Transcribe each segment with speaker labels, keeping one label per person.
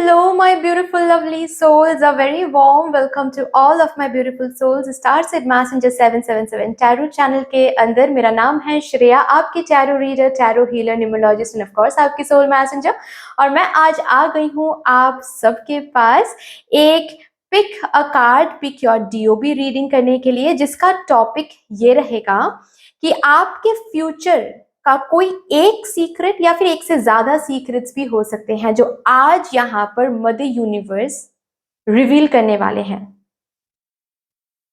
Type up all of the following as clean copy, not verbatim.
Speaker 1: Hello, my beautiful, lovely souls. A very warm welcome to all of my beautiful souls. Stars with Messenger 777 tarot channel के अंदर मेरा नाम है श्रेया, आपकी tarot reader, tarot healer, numerologist end of course आपकी soul messenger. और मैं आज आ गई हूँ आप सबके पास एक pick a card, pick your DOB reading करने के लिए, जिसका टॉपिक ये रहेगा कि आपके फ्यूचर का कोई एक सीक्रेट या फिर एक से ज्यादा सीक्रेट्स भी हो सकते हैं जो आज यहाँ पर मदर यूनिवर्स रिवील करने वाले हैं।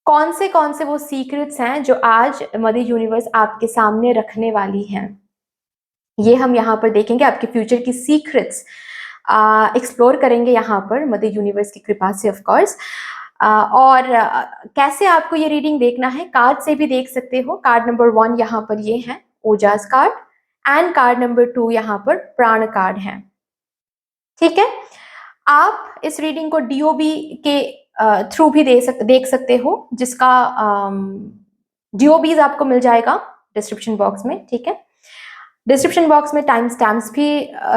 Speaker 1: कौन से वो सीक्रेट्स हैं जो आज मदर यूनिवर्स आपके सामने रखने वाली हैं, ये हम यहाँ पर देखेंगे। आपके फ्यूचर की सीक्रेट्स एक्सप्लोर करेंगे यहाँ पर मदर यूनिवर्स की कृपा से, ऑफ कोर्स। और कैसे आपको ये रीडिंग देखना है, कार्ड से भी देख सकते हो। कार्ड नंबर 1 यहाँ पर ये है ओजास कार्ड, एंड कार्ड नंबर 2 यहाँ पर प्राण कार्ड है। ठीक है, आप इस रीडिंग को डीओबी के थ्रू भी देख सकते हो, जिसका डीओबीज आपको मिल जाएगा डिस्क्रिप्शन बॉक्स में। ठीक है, डिस्क्रिप्शन बॉक्स में टाइम स्टैम्प्स भी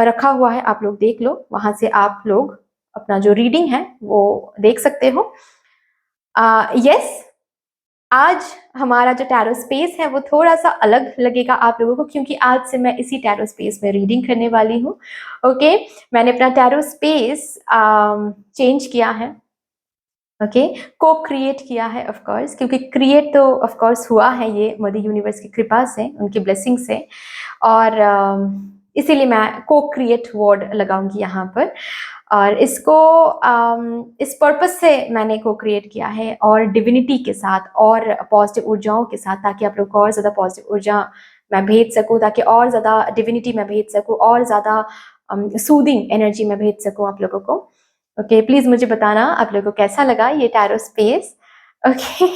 Speaker 1: रखा हुआ है, आप लोग देख लो, वहां से आप लोग अपना जो रीडिंग है वो देख सकते हो। यस, आज हमारा जो टैरो स्पेस है वो थोड़ा सा अलग लगेगा आप लोगों को, क्योंकि आज से मैं इसी टैरो स्पेस में रीडिंग करने वाली हूँ। ओके, मैंने अपना टैरो स्पेस चेंज किया है। ओके, को क्रिएट किया है ऑफ कोर्स, क्योंकि क्रिएट तो ऑफ कोर्स हुआ है ये मदर यूनिवर्स की कृपा से, उनकी ब्लेसिंग से, और इसीलिए मैं को क्रिएट वर्ड लगाऊंगी यहाँ पर। और इसको इस पर्पस से मैंने को क्रिएट किया है, और डिविनिटी के साथ और पॉजिटिव ऊर्जाओं के साथ, ताकि आप लोग को और ज़्यादा पॉजिटिव ऊर्जा मैं भेज सकूँ, ताकि और ज़्यादा डिविनिटी मैं भेज सकूँ, और ज़्यादा सूदिंग एनर्जी मैं भेज सकूँ आप लोगों को। ओके, प्लीज़ मुझे बताना आप लोगों को कैसा लगा ये tarot space. Okay,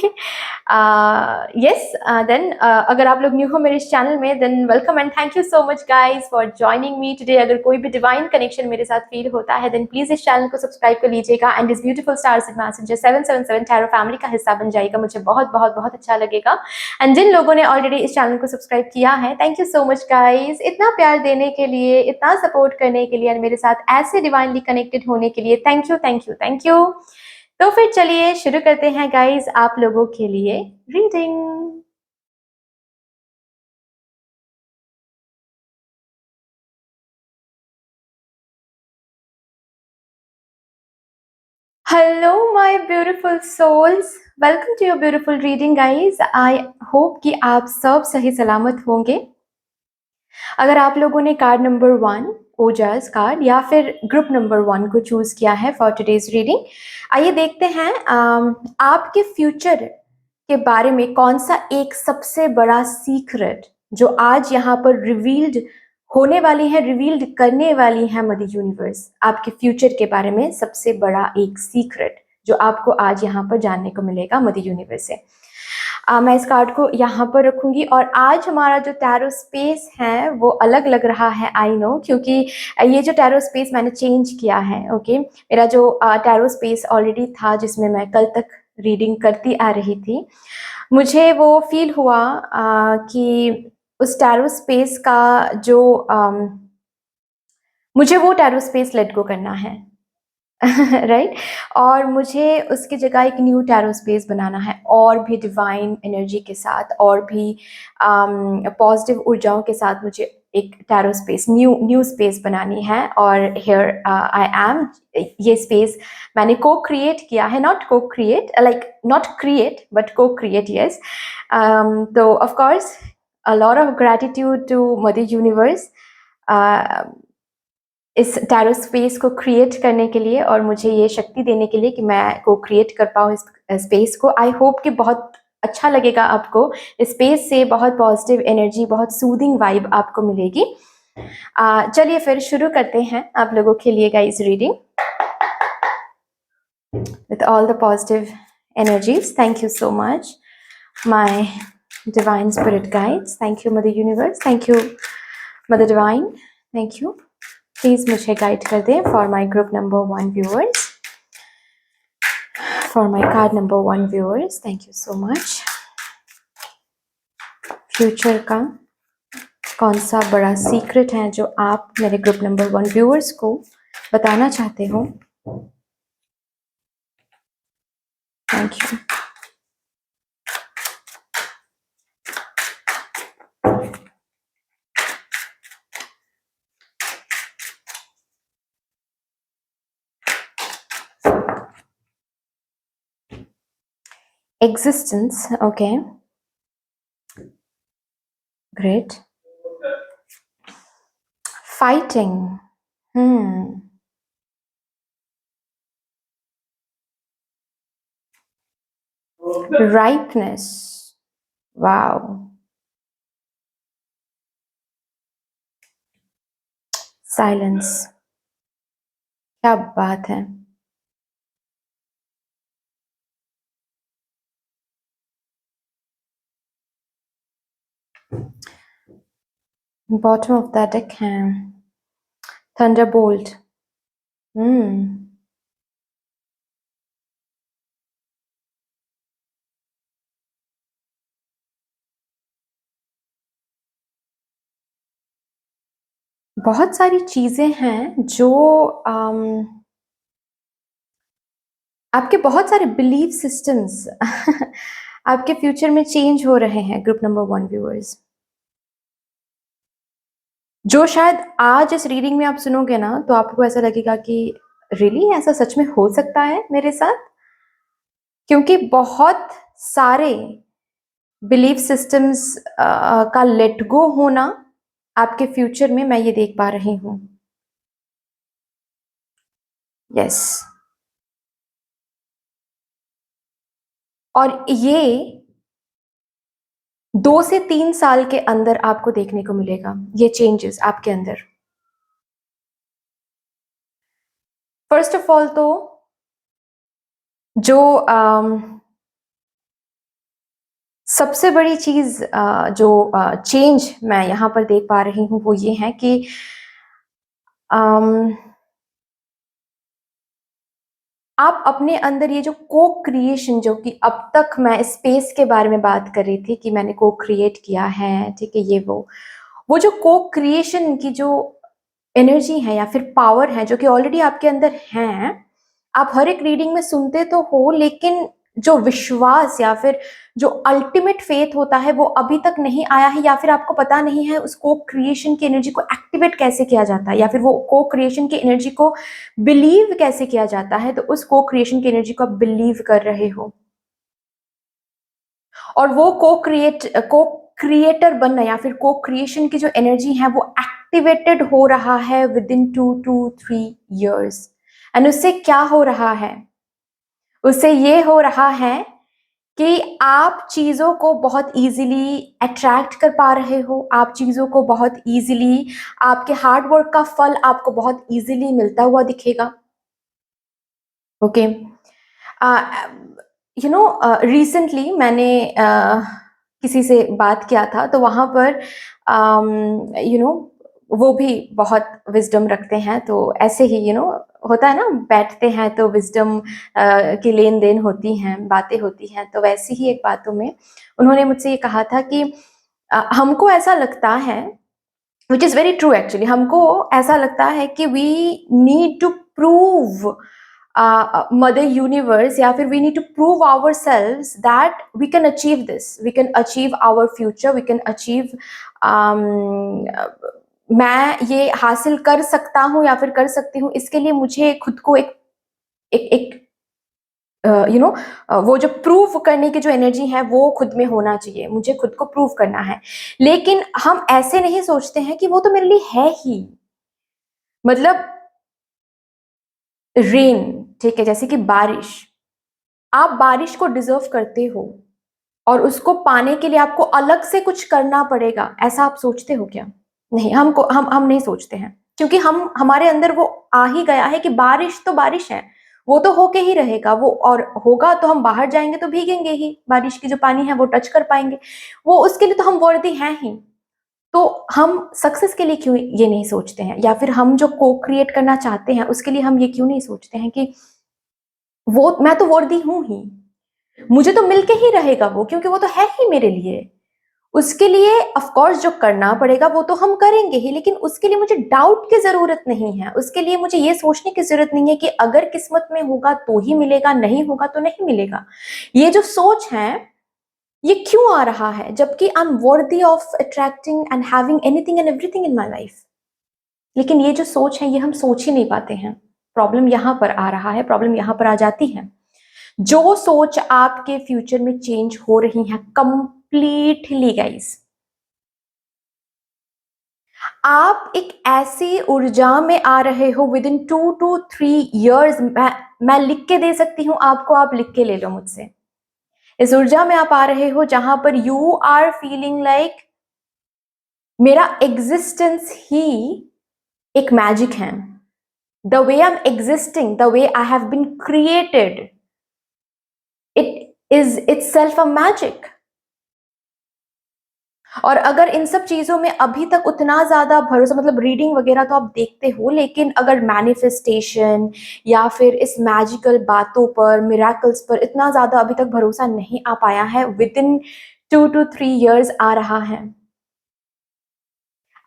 Speaker 1: yes, then अगर आप लोग न्यू हो मेरे इस चैनल में, then welcome and thank you so much guys for joining me today. अगर कोई भी डिवाइन कनेक्शन मेरे साथ फील होता है, देन प्लीज इस चैनल को सब्सक्राइब कर लीजिएगा, एंड इस beautiful stars with messenger 777 tarot family का हिस्सा बन जाएगा, मुझे बहुत बहुत बहुत अच्छा लगेगा। एंड जिन लोगों ने ऑलरेडी इस चैनल को सब्सक्राइब किया है, thank you so much guys, इतना प्यार देने के लिए, इतना सपोर्ट करने के लिए, और मेरे साथ ऐसे डिवाइनली कनेक्टेड होने के लिए thank you thank you thank you. तो फिर चलिए शुरू करते हैं गाइज आप लोगों के लिए reading. Hello my beautiful souls, welcome to your beautiful reading guys. I hope कि आप सब सही सलामत होंगे। अगर आप लोगों ने कार्ड नंबर 1 ओजास कार्ड या फिर ग्रुप नंबर 1 को चूज किया है फॉर टुडेज रीडिंग, आइए देखते हैं आपके फ्यूचर के बारे में कौन सा एक सबसे बड़ा सीक्रेट जो आज यहाँ पर रिवील्ड होने वाली है, रिवील्ड करने वाली है मदर यूनिवर्स, आपके फ्यूचर के बारे में सबसे बड़ा एक सीक्रेट जो आपको आज यहाँ पर जानने को मिलेगा मदर यूनिवर्स से। मैं इस कार्ड को यहाँ पर रखूंगी, और आज हमारा जो टैरो स्पेस है वो अलग लग रहा है, आई नो, क्योंकि ये जो टैरो स्पेस मैंने चेंज किया है। ओके, मेरा जो टैरो स्पेस ऑलरेडी था जिसमें मैं कल तक रीडिंग करती आ रही थी, मुझे वो फील हुआ कि उस टैरो स्पेस का जो मुझे वो टैरो स्पेस लेट गो करना है। राइट और मुझे उसकी जगह एक न्यू टैरो स्पेस बनाना है, और भी डिवाइन एनर्जी के साथ, और भी पॉजिटिव ऊर्जाओं के साथ मुझे एक टैरो स्पेस, न्यू स्पेस बनानी है। और हियर आई एम, ये स्पेस मैंने को क्रिएट किया है, not co create like not create but co create, yes. तो of course a lot of gratitude to mother universe इस टैरो स्पेस को क्रिएट करने के लिए, और मुझे ये शक्ति देने के लिए कि मैं को क्रिएट कर पाऊँ इस स्पेस को। आई होप कि बहुत अच्छा लगेगा आपको इस स्पेस से, बहुत पॉजिटिव एनर्जी, बहुत सूदिंग वाइब आपको मिलेगी। चलिए फिर शुरू करते हैं आप लोगों के लिए guys reading with all the positive energies. Thank you so much my divine spirit guides, thank you mother universe, thank you mother divine, thank you. Please मुझे गाइड कर दें for my group number 1 viewers, for my card number 1 viewers, thank you so much. Future का कौन सा बड़ा secret है जो आप मेरे ग्रुप नंबर 1 व्यूअर्स को बताना चाहते हो? Thank you. Existence, okay, great. Fighting, ripeness, wow. Silence, क्या बात है। Bottom of that deck है Thunderbolt, बहुत सारी चीजें हैं जो आपके बहुत सारे बिलीफ सिस्टम्स आपके फ्यूचर में चेंज हो रहे हैं ग्रुप नंबर 1 व्यूअर्स, जो शायद आज इस रीडिंग में आप सुनोगे ना तो आपको ऐसा लगेगा कि रियली ऐसा सच में हो सकता है मेरे साथ, क्योंकि बहुत सारे बिलीफ सिस्टम्स का लेट गो होना आपके फ्यूचर में मैं ये देख पा रही हूँ। यस, और ये 2 से 3 साल के अंदर आपको देखने को मिलेगा ये चेंजेस आपके अंदर। फर्स्ट ऑफ ऑल तो जो सबसे बड़ी चीज जो चेंज मैं यहाँ पर देख पा रही हूँ वो ये है कि आप अपने अंदर ये जो को क्रिएशन, जो कि अब तक मैं स्पेस के बारे में बात कर रही थी कि मैंने को क्रिएट किया है, ठीक है, ये वो जो को क्रिएशन की जो एनर्जी है या फिर पावर है जो कि ऑलरेडी आपके अंदर है, आप हर एक रीडिंग में सुनते तो हो, लेकिन जो विश्वास या फिर जो अल्टीमेट फेथ होता है वो अभी तक नहीं आया है, या फिर आपको पता नहीं है उस को क्रिएशन की एनर्जी को एक्टिवेट कैसे किया जाता है, या फिर वो को क्रिएशन की एनर्जी को बिलीव कैसे किया जाता है। तो उस को क्रिएशन की एनर्जी को आप बिलीव कर रहे हो और वो को क्रिएटर बनना या फिर को क्रिएशन की जो एनर्जी है वो एक्टिवेटेड हो रहा है with in 2 to 3 years। And उससे क्या हो रहा है? उससे ये हो रहा है कि आप चीजों को बहुत इजीली अट्रैक्ट कर पा रहे हो, आप चीजों को बहुत इजीली, आपके हार्ड वर्क का फल आपको बहुत इजीली मिलता हुआ दिखेगा। ओके, यू नो रिसेंटली मैंने किसी से बात किया था तो वहां पर यू नो वो भी बहुत विजडम रखते हैं, तो ऐसे ही होता है ना, बैठते हैं तो विजडम की लेन देन होती हैं, बातें होती हैं, तो वैसी ही एक बातों में उन्होंने मुझसे ये कहा था कि हमको ऐसा लगता है, which is very true actually, हमको ऐसा लगता है कि we need to prove mother universe या फिर we need to prove ourselves that we can achieve this, we can achieve our future, we can achieve, मैं ये हासिल कर सकता हूँ या फिर कर सकती हूँ, इसके लिए मुझे खुद को एक एक एक वो जो प्रूव करने की जो एनर्जी है वो खुद में होना चाहिए, मुझे खुद को प्रूव करना है। लेकिन हम ऐसे नहीं सोचते हैं कि वो तो मेरे लिए है ही, मतलब रेन, ठीक है, जैसे कि बारिश, आप बारिश को डिजर्व करते हो और उसको पाने के लिए आपको अलग से कुछ करना पड़ेगा, ऐसा आप सोचते हो क्या? नहीं, हम नहीं सोचते हैं, क्योंकि हमारे अंदर वो आ ही गया है कि बारिश तो बारिश है, वो तो होके ही रहेगा, वो और होगा तो हम बाहर जाएंगे तो भीगेंगे ही, बारिश की जो पानी है वो टच कर पाएंगे, वो उसके लिए तो हम वर्दी हैं ही। तो हम सक्सेस के लिए क्यों ये नहीं सोचते हैं, या फिर हम जो को क्रिएट करना चाहते हैं उसके लिए हम ये क्यों नहीं सोचते हैं कि वो मैं तो वर्दी हूं ही, मुझे तो मिलके ही रहेगा वो, क्योंकि वो तो है ही मेरे लिए, उसके लिए ऑफ कोर्स जो करना पड़ेगा वो तो हम करेंगे ही, लेकिन उसके लिए मुझे डाउट की जरूरत नहीं है। उसके लिए मुझे ये सोचने की जरूरत नहीं है कि अगर किस्मत में होगा तो ही मिलेगा, नहीं होगा तो नहीं मिलेगा। ये जो सोच है ये क्यों आ रहा है, जबकि I am worthy of attracting and having anything and everything in my life. लेकिन ये जो सोच है ये हम सोच ही नहीं पाते हैं। प्रॉब्लम यहां पर आ रहा है, प्रॉब्लम यहां पर आ जाती है। जो सोच आपके फ्यूचर में चेंज हो रही है कंप्लीटली गाइस, आप एक ऐसी ऊर्जा में आ रहे हो विद इन 2 to 3 years। मैं लिख के दे सकती हूं आपको, आप लिख के ले लो मुझसे। इस ऊर्जा में आप आ रहे हो जहां पर यू आर फीलिंग लाइक मेरा एग्जिस्टेंस ही एक मैजिक है। The way I am existing, the way I have been created, it is itself a magic. और अगर इन सब चीजों में अभी तक उतना ज्यादा भरोसा, मतलब रीडिंग वगैरह तो आप देखते हो, लेकिन अगर मैनिफेस्टेशन या फिर इस मैजिकल बातों पर, मिराकल्स पर इतना ज्यादा अभी तक भरोसा नहीं आ पाया है, विद इन 2 to 3 years आ रहा है,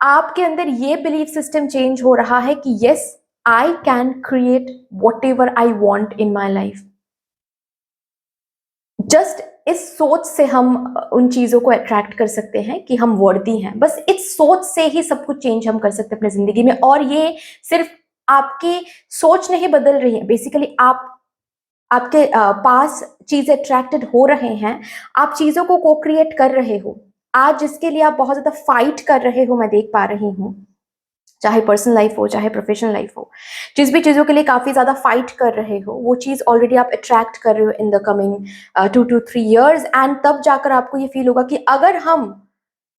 Speaker 1: आपके अंदर ये बिलीफ सिस्टम चेंज हो रहा है कि yes I can create what ever I want in my life. Just इस सोच से हम उन चीजों को अट्रैक्ट कर सकते हैं कि हम वर्दी हैं। बस इस सोच से ही सब कुछ चेंज हम कर सकते हैं अपनी जिंदगी में। और ये सिर्फ आपकी सोच नहीं बदल रही है, बेसिकली आप आपके पास चीजें अट्रैक्टेड हो रहे हैं, आप चीजों को को क्रिएट कर रहे हो। आज जिसके लिए आप बहुत ज्यादा फाइट कर रहे हो, मैं देख पा रही हूँ, चाहे पर्सनल लाइफ हो चाहे प्रोफेशनल लाइफ हो, जिस भी चीज़ों के लिए काफ़ी ज़्यादा फाइट कर रहे हो, वो चीज़ ऑलरेडी आप अट्रैक्ट कर रहे हो in the coming 2 to 3 years। And तब जाकर आपको ये फील होगा कि अगर हम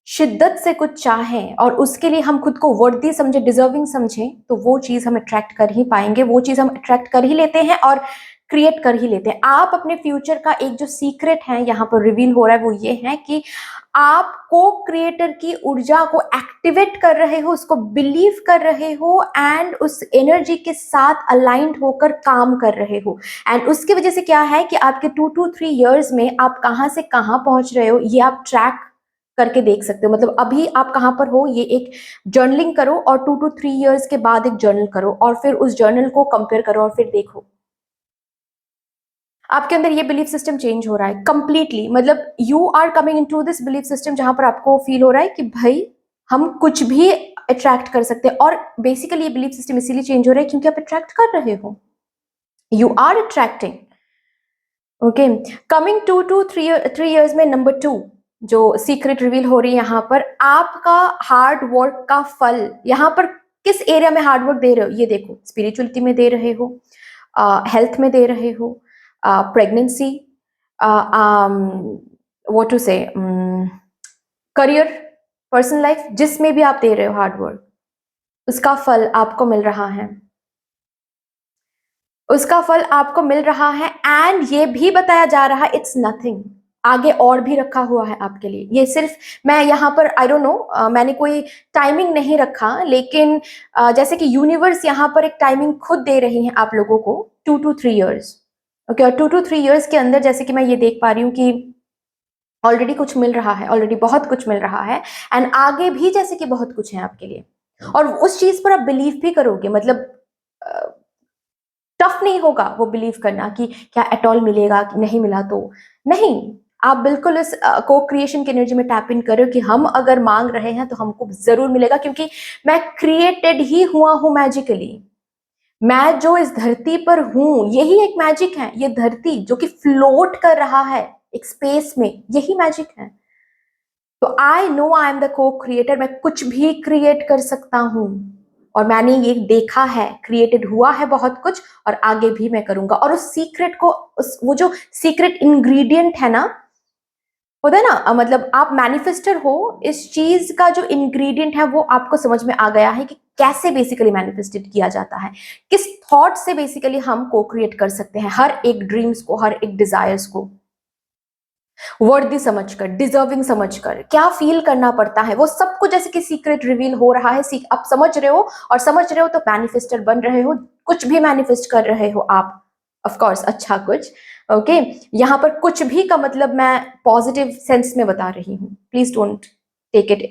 Speaker 1: शिद्दत से कुछ चाहें और उसके लिए हम खुद को वर्दी समझे, डिजर्विंग समझें, तो वो चीज़ हम अट्रैक्ट कर ही पाएंगे। वो चीज़ हम अट्रैक्ट कर ही लेते हैं और क्रिएट कर ही लेते हैं। आप अपने फ्यूचर का एक जो सीक्रेट है यहाँ पर रिवील हो रहा है वो ये है कि आप को क्रिएटर की ऊर्जा को एक्टिवेट कर रहे हो, उसको बिलीव कर रहे हो एंड उस एनर्जी के साथ अलाइंड होकर काम कर रहे हो। एंड उसकी वजह से क्या है कि आपके 2 to 3 years में आप कहाँ से कहाँ पहुंच रहे हो ये आप ट्रैक करके देख सकते हो। मतलब अभी आप कहाँ पर हो ये एक जर्नलिंग करो और 2 to 3 years के बाद एक जर्नल करो और फिर उस जर्नल को कंपेयर करो और फिर देखो आपके अंदर ये बिलीफ सिस्टम चेंज हो रहा है कंप्लीटली। मतलब you are coming into this belief system जहां पर आपको फील हो रहा है कि भाई हम कुछ भी अट्रैक्ट कर सकते हैं। और बेसिकली ये बिलीफ सिस्टम इसीलिए चेंज हो रहा है क्योंकि आप अट्रैक्ट कर रहे हो, you are attracting. Okay, coming 2 to 3 years में नंबर 2 जो सीक्रेट रिवील हो रही है यहाँ पर, आपका हार्ड वर्क का फल। यहाँ पर किस एरिया में हार्ड वर्क दे रहे हो ये देखो, स्पिरिचुअलिटी में दे रहे हो, हेल्थ में दे रहे हो, प्रेगनेंसी, व्हाट टू से, करियर, पर्सनल लाइफ, जिसमें भी आप दे रहे हो हार्ड वर्क, उसका फल आपको मिल रहा है, उसका फल आपको मिल रहा है। एंड ये भी बताया जा रहा है इट्स नथिंग, आगे और भी रखा हुआ है आपके लिए। ये सिर्फ मैं यहाँ पर आई डोंट नो, मैंने कोई टाइमिंग नहीं रखा, लेकिन जैसे कि यूनिवर्स यहाँ पर एक टाइमिंग खुद दे रही है आप लोगों को 2 to 3 years। ओके, और 2 to 3 years के अंदर जैसे कि मैं ये देख पा रही हूँ कि ऑलरेडी कुछ मिल रहा है, ऑलरेडी बहुत कुछ मिल रहा है एंड आगे भी जैसे कि बहुत कुछ है आपके लिए। और उस चीज पर आप बिलीव भी करोगे, मतलब टफ नहीं होगा वो बिलीव करना कि क्या एट ऑल मिलेगा कि नहीं मिला तो नहीं। आप बिल्कुल इस को क्रिएशन की एनर्जी में टैप इन करो कि हम अगर मांग रहे हैं तो हमको जरूर मिलेगा, क्योंकि मैं क्रिएटेड ही हुआ हूं मैजिकली। मैं जो इस धरती पर हूं यही एक मैजिक है। ये धरती जो कि फ्लोट कर रहा है एक स्पेस में, यही मैजिक है। तो I know I am the को क्रिएटर, मैं कुछ भी क्रिएट कर सकता हूं और मैंने ये देखा है, क्रिएटेड हुआ है बहुत कुछ और आगे भी मैं करूंगा। और उस सीक्रेट को, उस वो जो सीक्रेट इंग्रेडिएंट है ना, होता है ना, मतलब आप मैनिफेस्टर हो, इस चीज का जो इंग्रेडिएंट है वो आपको समझ में आ गया है कि कैसे बेसिकली मैनिफेस्टेड किया जाता है, किस थॉट से बेसिकली हम को क्रिएट कर सकते हैं हर एक ड्रीम्स को, हर एक डिजायर्स को वर्दी समझकर, डिजर्विंग समझकर, क्या फील करना पड़ता है वो सब कुछ जैसे कि सीक्रेट रिवील हो रहा है। आप समझ रहे हो, और समझ रहे हो तो मैनिफेस्टर बन रहे हो, कुछ भी मैनिफेस्ट कर रहे हो आप, ऑफ कोर्स अच्छा कुछ। ओके यहाँ पर कुछ भी का मतलब मैं पॉजिटिव सेंस में बता रही हूँ, please don't take it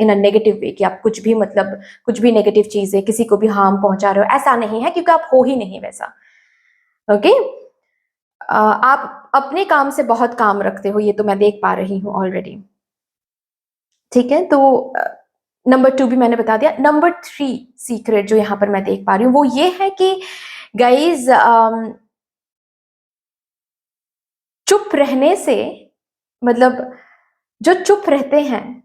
Speaker 1: in a negative way कि आप कुछ भी मतलब कुछ भी नेगेटिव चीजें किसी को भी हार्म पहुंचा रहे हो, ऐसा नहीं है क्योंकि आप हो ही नहीं वैसा। ओके आप अपने काम से बहुत काम रखते हो, ये तो मैं देख पा रही हूँ ऑलरेडी, ठीक है। तो नंबर 2 भी मैंने बता दिया। नंबर 3 सीक्रेट जो यहाँ पर मैं देख पा रही हूँ वो ये है कि गाइज चुप रहने से मतलब जो चुप रहते हैं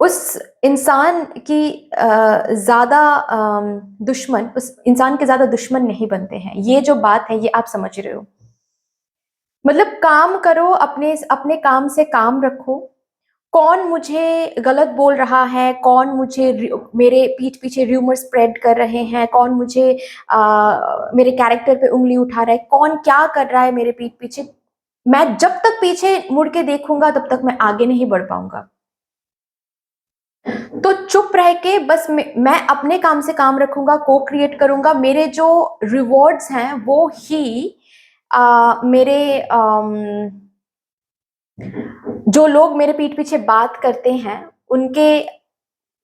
Speaker 1: उस इंसान की ज्यादा दुश्मन, उस इंसान के ज्यादा दुश्मन नहीं बनते हैं। ये जो बात है ये आप समझ रहे हो, मतलब काम करो, अपने अपने काम से काम रखो। कौन मुझे गलत बोल रहा है, कौन मुझे मेरे पीठ पीछे र्यूमर स्प्रेड कर रहे हैं, कौन मुझे मेरे कैरेक्टर पे उंगली उठा रहा है, कौन क्या कर रहा है मेरे पीठ पीछे, मैं जब तक पीछे मुड़ के देखूंगा तब तक मैं आगे नहीं बढ़ पाऊंगा। तो चुप रह के बस मैं अपने काम से काम रखूंगा, को क्रिएट करूंगा। मेरे जो रिवॉर्ड्स हैं वो ही मेरे जो लोग मेरे पीठ पीछे बात करते हैं उनके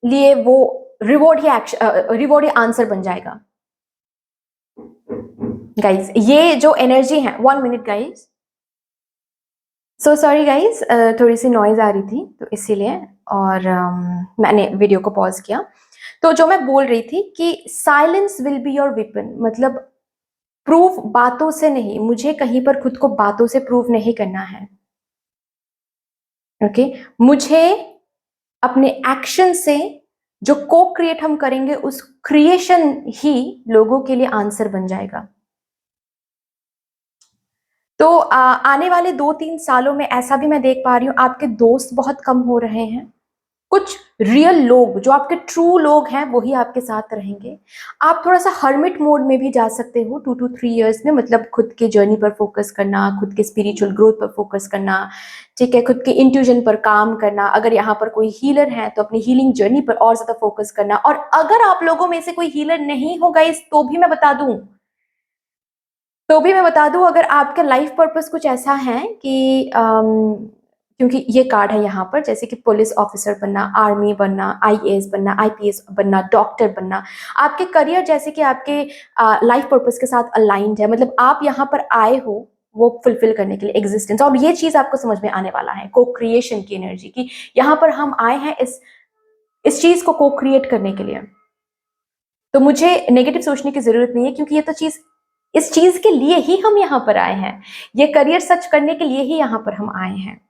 Speaker 1: लिए वो रिवॉर्ड ही आंसर बन जाएगा। गाइज ये जो एनर्जी है, 1 minute guys, so sorry guys, थोड़ी सी नॉइज आ रही थी तो इसीलिए, और मैंने वीडियो को पॉज किया। तो जो मैं बोल रही थी कि silence will be your weapon, मतलब प्रूफ बातों से नहीं, मुझे कहीं पर खुद को बातों से प्रूव नहीं करना है। ओके मुझे अपने एक्शन से जो को क्रिएट हम करेंगे उस क्रिएशन ही लोगों के लिए आंसर बन जाएगा। तो आने वाले 2-3 सालों में ऐसा भी मैं देख पा रही हूँ, आपके दोस्त बहुत कम हो रहे हैं। कुछ रियल लोग जो आपके ट्रू लोग हैं वही आपके साथ रहेंगे। आप थोड़ा सा हर्मिट मोड में भी जा सकते हो 2 to 3 इयर्स में, मतलब खुद के जर्नी पर फोकस करना, खुद के स्पिरिचुअल ग्रोथ पर फोकस करना, ठीक है, खुद के इंट्यूजन पर काम करना। अगर यहाँ पर कोई हीलर है तो अपनी हीलिंग जर्नी पर और ज्यादा फोकस करना। और अगर आप लोगों में से कोई हीलर नहीं हो गाइस तो भी मैं बता दूं, अगर आपका लाइफ पर्पस कुछ ऐसा है कि क्योंकि ये कार्ड है यहाँ पर, जैसे कि पुलिस ऑफिसर बनना, आर्मी बनना, आईएएस बनना, आईपीएस बनना, डॉक्टर बनना, आपके करियर जैसे कि आपके लाइफ पर्पस के साथ अलाइंड है, मतलब आप यहाँ पर आए हो वो फुलफिल करने के लिए, एग्जिस्टेंस। और ये चीज आपको समझ में आने वाला है, को क्रिएशन की एनर्जी की, यहाँ पर हम आए हैं इस चीज को क्रिएट करने के लिए। तो मुझे नेगेटिव सोचने की जरूरत नहीं है क्योंकि ये तो चीज, इस चीज के लिए ही हम यहाँ पर आए हैं, ये करियर सच करने के लिए ही यहाँ पर हम आए हैं।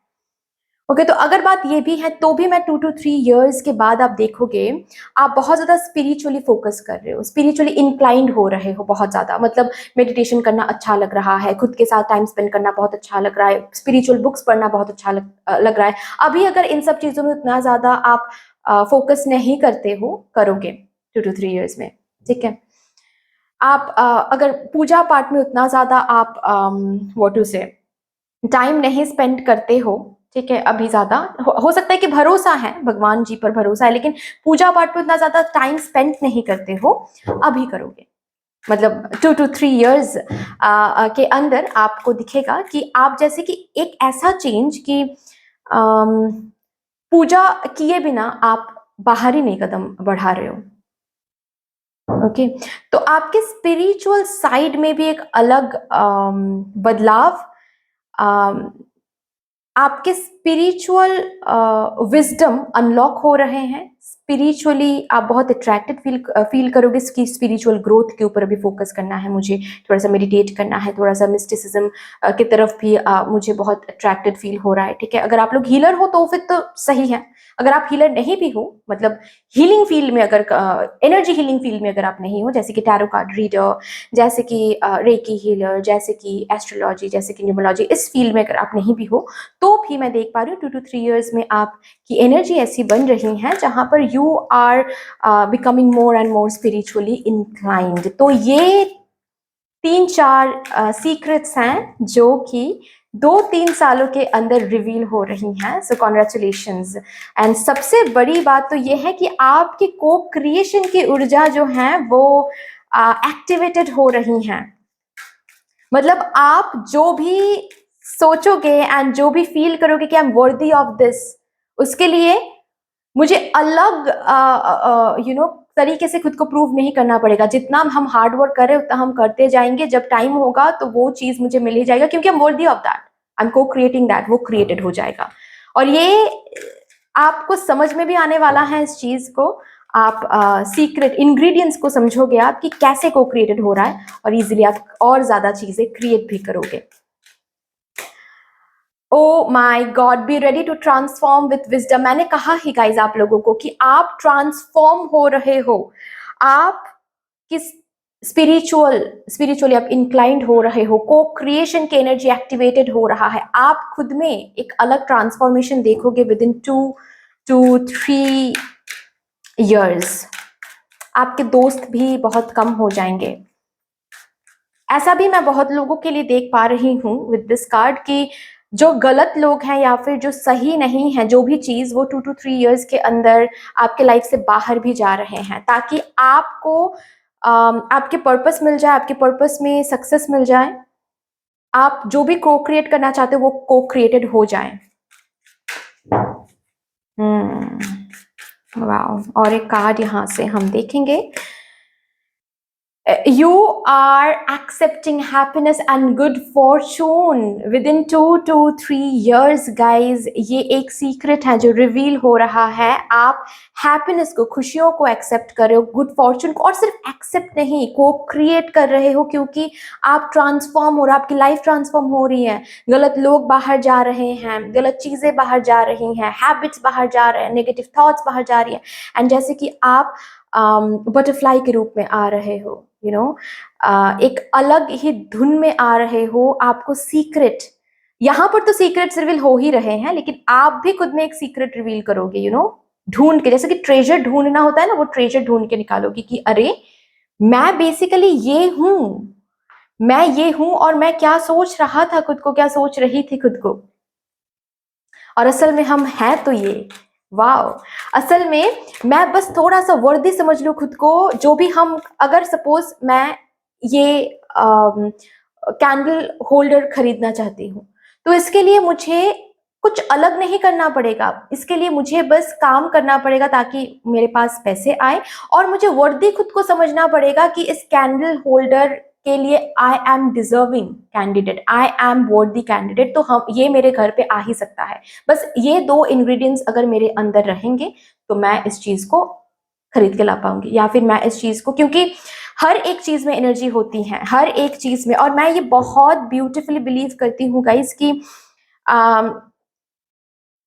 Speaker 1: ओके तो अगर बात ये भी है तो भी मैं 2 to 3 इयर्स के बाद आप देखोगे आप बहुत ज्यादा स्पिरिचुअली फोकस कर रहे हो, स्पिरिचुअली इंक्लाइंड हो रहे हो बहुत ज्यादा, मतलब मेडिटेशन करना अच्छा लग रहा है, खुद के साथ टाइम स्पेंड करना बहुत अच्छा लग रहा है, स्पिरिचुअल बुक्स पढ़ना बहुत अच्छा लग रहा है। अभी अगर इन सब चीजों में उतना ज्यादा आप फोकस नहीं करते हो, करोगे 2 to 3 इयर्स में, ठीक है। आप अगर पूजा पाठ में उतना ज्यादा आप व्हाट टू से टाइम नहीं स्पेंड करते हो, ठीक है, अभी ज्यादा हो सकता है कि भरोसा है, भगवान जी पर भरोसा है, लेकिन पूजा पाठ पे उतना ज्यादा टाइम स्पेंड नहीं करते हो, अभी करोगे, मतलब 2 to 3 इयर्स के अंदर आपको दिखेगा कि आप जैसे कि एक ऐसा चेंज कि पूजा किए बिना आप बाहर ही नहीं कदम बढ़ा रहे हो। ओके तो आपके स्पिरिचुअल साइड में भी एक अलग बदलाव, आपके स्पिरिचुअल विजडम अनलॉक हो रहे हैं। स्पिरिचुअली आप बहुत अट्रैक्टेड फील करोगे, इसकी स्पिरिचुअल ग्रोथ के ऊपर भी फोकस करना है मुझे, थोड़ा सा मेडिटेट करना है, थोड़ा सा मिस्टिसिज्म की तरफ भी मुझे बहुत अट्रैक्टेड फील हो रहा है, ठीक है। अगर आप लोग हीलर हो तो फिर तो सही है, अगर आप हीलर नहीं भी हो, मतलब हीलिंग फील्ड में अगर एनर्जी हीलिंग फील्ड में अगर आप नहीं हो, जैसे कि टैरो कार्ड रीडर, जैसे कि रेकी हीलर, जैसे कि एस्ट्रोलॉजी, जैसे कि न्यूमरोलॉजी, इस फील्ड में अगर आप नहीं भी हो तो भी मैं देख पा रही हूँ 2 to 3 इयर्स में आपकी एनर्जी ऐसी बन रही है जहां पर you are becoming more and more spiritually inclined. तो ये 3-4 सीक्रेट्स हैं जो कि 2-3 सालों के अंदर रिवील हो रही हैं। सो कॉन्ग्रेचुलेशंस। एंड सबसे बड़ी बात तो ये है कि आपकी को क्रिएशन की ऊर्जा जो है वो एक्टिवेटेड हो रही हैं, मतलब आप जो भी सोचोगे एंड जो भी फील करोगे कि I am worthy of this, उसके लिए मुझे अलग तरीके से खुद को प्रूव नहीं करना पड़ेगा। जितना हम हार्ड वर्क कर रहे हैं उतना हम करते जाएंगे, जब टाइम होगा तो वो चीज मुझे मिल ही जाएगा, क्योंकि I am worthy of that, I am को क्रिएटिंग दैट, वो क्रिएटेड हो जाएगा। और ये आपको समझ में भी आने वाला है इस चीज को, आप सीक्रेट इंग्रेडिएंट्स को समझोगे आप कि कैसे को क्रिएटेड हो रहा है, और इजीली आप और ज्यादा चीजें क्रिएट भी करोगे। Oh my God, be ready to transform with wisdom. मैंने कहा ही गाइज आप लोगों को कि आप ट्रांसफॉर्म हो रहे हो, आप किस स्पिरिचुअली आप इंक्लाइंड हो रहे हो, को क्रिएशन की एनर्जी एक्टिवेटेड हो रहा है, आप खुद में एक अलग ट्रांसफॉर्मेशन देखोगे विद इन 2 to 3 years। आपके दोस्त भी बहुत कम हो जाएंगे। ऐसा भी मैं बहुत लोगों के लिए देख पा रही हूँ विद दिस कार्ड कि जो गलत लोग हैं या फिर जो सही नहीं है जो भी चीज, वो 2 to 3 years के अंदर आपके लाइफ से बाहर भी जा रहे हैं, ताकि आपको आपके पर्पस मिल जाए, आपके पर्पस में सक्सेस मिल जाए, आप जो भी को क्रिएट करना चाहते हो वो को क्रिएटेड हो जाए। वाओ, और एक कार्ड यहाँ से हम देखेंगे। You are accepting happiness and good fortune within 2 to 3 years, guys। ये एक सीक्रेट है जो रिवील हो रहा है। आप हैप्पीनेस को, खुशियों को एक्सेप्ट कर रहे हो, गुड फॉर्चून को, और सिर्फ एक्सेप्ट नहीं, को क्रिएट कर रहे हो, क्योंकि आप ट्रांसफॉर्म हो रहे हो, आपकी लाइफ ट्रांसफॉर्म हो रही है। गलत लोग बाहर जा रहे हैं, गलत चीजें बाहर जा रही हैं, हैबिट्स बाहर जा रहे हैं, नेगेटिव थॉट्स बाहर जा रही हैं, एंड जैसे कि आप बटरफ्लाई के रूप में आ रहे हो, एक अलग ही धुन में आ रहे हो। आपको सीक्रेट, यहाँ पर तो सीक्रेट्स रिवील हो ही रहे हैं, लेकिन आप भी खुद में एक सीक्रेट रिवील करोगे, ढूंढ के, जैसे कि ट्रेजर ढूंढना होता है ना, वो ट्रेजर ढूंढ के निकालोगे कि अरे मैं बेसिकली ये हूं, मैं ये हूं, और मैं क्या सोच रहा था खुद को, क्या सोच रही थी खुद को, और असल में हम हैं तो ये। वाओ, असल में मैं बस थोड़ा सा वर्दी समझ लूं खुद को, जो भी हम, अगर सपोज मैं ये कैंडल होल्डर खरीदना चाहती हूँ, तो इसके लिए मुझे कुछ अलग नहीं करना पड़ेगा, इसके लिए मुझे बस काम करना पड़ेगा ताकि मेरे पास पैसे आए, और मुझे वर्दी खुद को समझना पड़ेगा कि इस कैंडल होल्डर के लिए I am deserving candidate, I am वर्दी कैंडिडेट, तो हम ये मेरे घर पे आ ही सकता है। बस ये 2 इंग्रेडिएंट्स अगर मेरे अंदर रहेंगे तो मैं इस चीज को खरीद के ला पाऊंगी, या फिर मैं इस चीज को, क्योंकि हर एक चीज में एनर्जी होती है, हर एक चीज में। और मैं ये बहुत ब्यूटीफुली बिलीव करती हूँ गाइज कि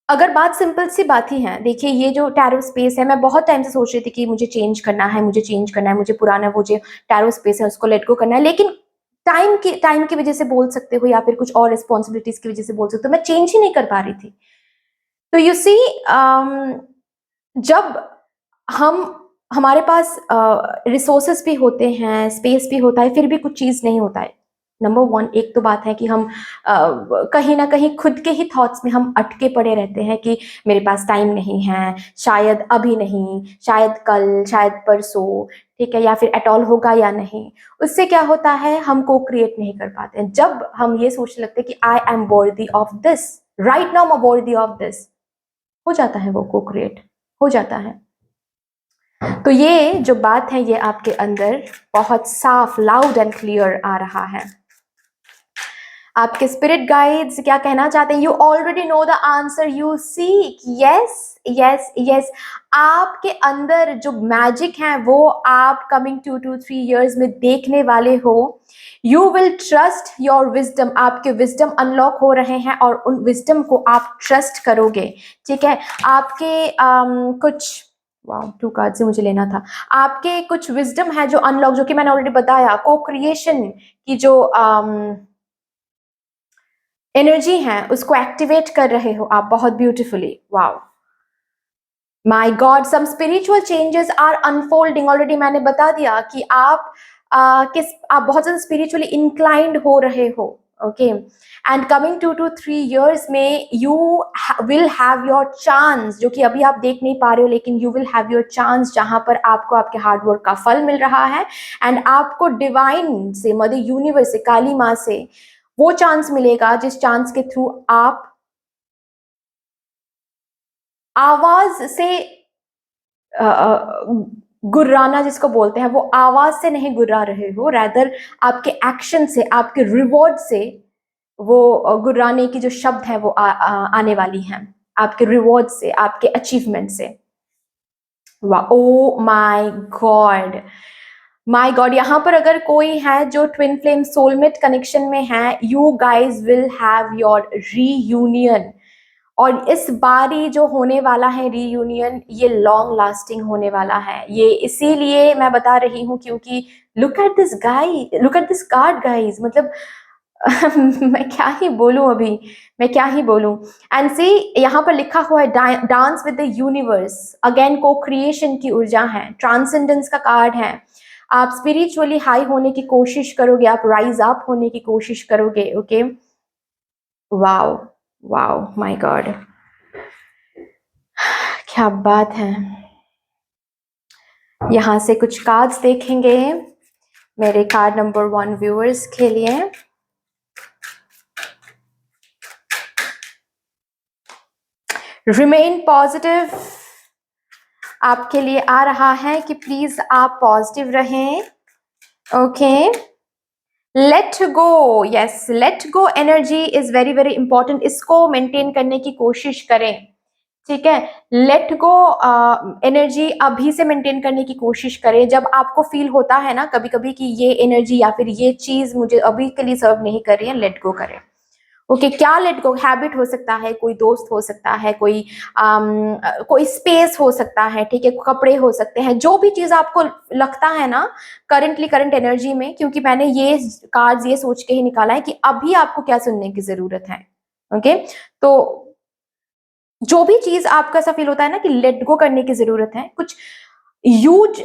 Speaker 1: अगर बात सिंपल सी बात ही है, देखिए ये जो टैरो स्पेस है, मैं बहुत टाइम से सोच रही थी कि मुझे चेंज करना है, मुझे चेंज करना है, मुझे पुराना वो जो टैरो स्पेस है उसको लेट गो करना है, लेकिन टाइम की वजह से बोल सकते हो, या फिर कुछ और रिस्पॉन्सिबिलिटीज की वजह से बोल सकते हो, मैं चेंज ही नहीं कर पा रही थी। तो यू सी, जब हमारे पास रिसोर्सेस भी होते हैं, स्पेस भी होता है, फिर भी कुछ चीज नहीं होता है। नंबर 1, एक तो बात है कि हम कहीं ना कहीं खुद के ही थॉट्स में हम अटके पड़े रहते हैं कि मेरे पास टाइम नहीं है, शायद अभी नहीं, शायद कल, शायद परसों, ठीक है, या फिर एट ऑल होगा या नहीं। उससे क्या होता है, हम को क्रिएट नहीं कर पाते हैं। जब हम ये सोचने लगते हैं कि I am worthy of this, right now I am worthy of this, हो जाता है, वो को क्रिएट हो जाता है। तो ये जो बात है, ये आपके अंदर बहुत साफ, लाउड एंड क्लियर आ रहा है। आपके स्पिरिट गाइड्स क्या कहना चाहते हैं? You already know the answer you seek. Yes yes yes, आपके अंदर जो मैजिक है वो आप कमिंग 2 to 3 years में देखने वाले हो। You will trust your wisdom, आपके विजडम अनलॉक हो रहे हैं और उन विजडम को आप ट्रस्ट करोगे, ठीक है। आपके कुछ वाह, 2 कार्ड से मुझे लेना था। आपके कुछ विजडम है जो अनलॉक, जो कि मैंने ऑलरेडी बताया, को क्रिएशन की जो एनर्जी है उसको एक्टिवेट कर रहे हो आप बहुत beautifully. Wow, my god, some spiritual changes are unfolding. Already मैंने बता दिया कि आप बहुत ज्यादा स्पिरिचुअली इंक्लाइंड हो रहे हो, okay. And coming 2 to 3 years में you will have your chance, जो कि अभी आप देख नहीं पा रहे हो, लेकिन you will have your chance जहां पर आपको आपके हार्डवर्क का फल मिल रहा है। एंड आपको डिवाइन से, मदर यूनिवर्स से, काली माँ से वो चांस मिलेगा जिस चांस के थ्रू आप आवाज से गुर्राना जिसको बोलते हैं, वो आवाज से नहीं गुर्रा रहे हो, रैदर आपके एक्शन से, आपके रिवॉर्ड से वो गुर्राने की जो शब्द है वो आने वाली हैं, आपके रिवॉर्ड से, आपके अचीवमेंट से। वाह, oh my God, my God. यहाँ पर अगर कोई है जो ट्विन फ्लेम सोलमेट कनेक्शन में है, you guys will have your reunion. और इस बारी जो होने वाला है रीयूनियन, ये लॉन्ग लास्टिंग होने वाला है। ये इसीलिए मैं बता रही हूँ क्योंकि look at this guy, look at this card guys, मतलब मैं क्या ही बोलूं अभी, मैं क्या ही बोलूं। एंड सी, यहाँ पर लिखा हुआ है dance with the universe, again को क्रिएशन की ऊर्जा है, ट्रांसेंडेंस का कार्ड है। आप स्पिरिचुअली हाई होने की कोशिश करोगे, आप राइज अप होने की कोशिश करोगे। Okay, wow wow, my God, क्या बात है। यहाँ से कुछ कार्ड्स देखेंगे मेरे कार्ड नंबर 1 व्यूअर्स के लिए। रिमेन पॉजिटिव आपके लिए आ रहा है कि प्लीज आप पॉजिटिव रहें। Okay, let go, yes, let go energy is very very important. इसको मेंटेन करने की कोशिश करें, ठीक है। लेट गो एनर्जी अभी से मेंटेन करने की कोशिश करें। जब आपको फील होता है ना कभी कभी कि ये एनर्जी या फिर ये चीज मुझे अभी के लिए सर्व नहीं कर रही है, लेट गो करें। ओके, क्या लेट गो? हैबिट हो सकता है, कोई दोस्त हो सकता है, कोई स्पेस हो सकता है, ठीक है, कपड़े हो सकते हैं, जो भी चीज आपको लगता है ना करंटली, करंट एनर्जी में, क्योंकि मैंने ये कार्ड्स ये सोच के ही निकाला है कि अभी आपको क्या सुनने की जरूरत है। ओके, तो जो भी चीज आपका ऐसा फील होता है ना कि लेट गो करने की जरूरत है, कुछ यूज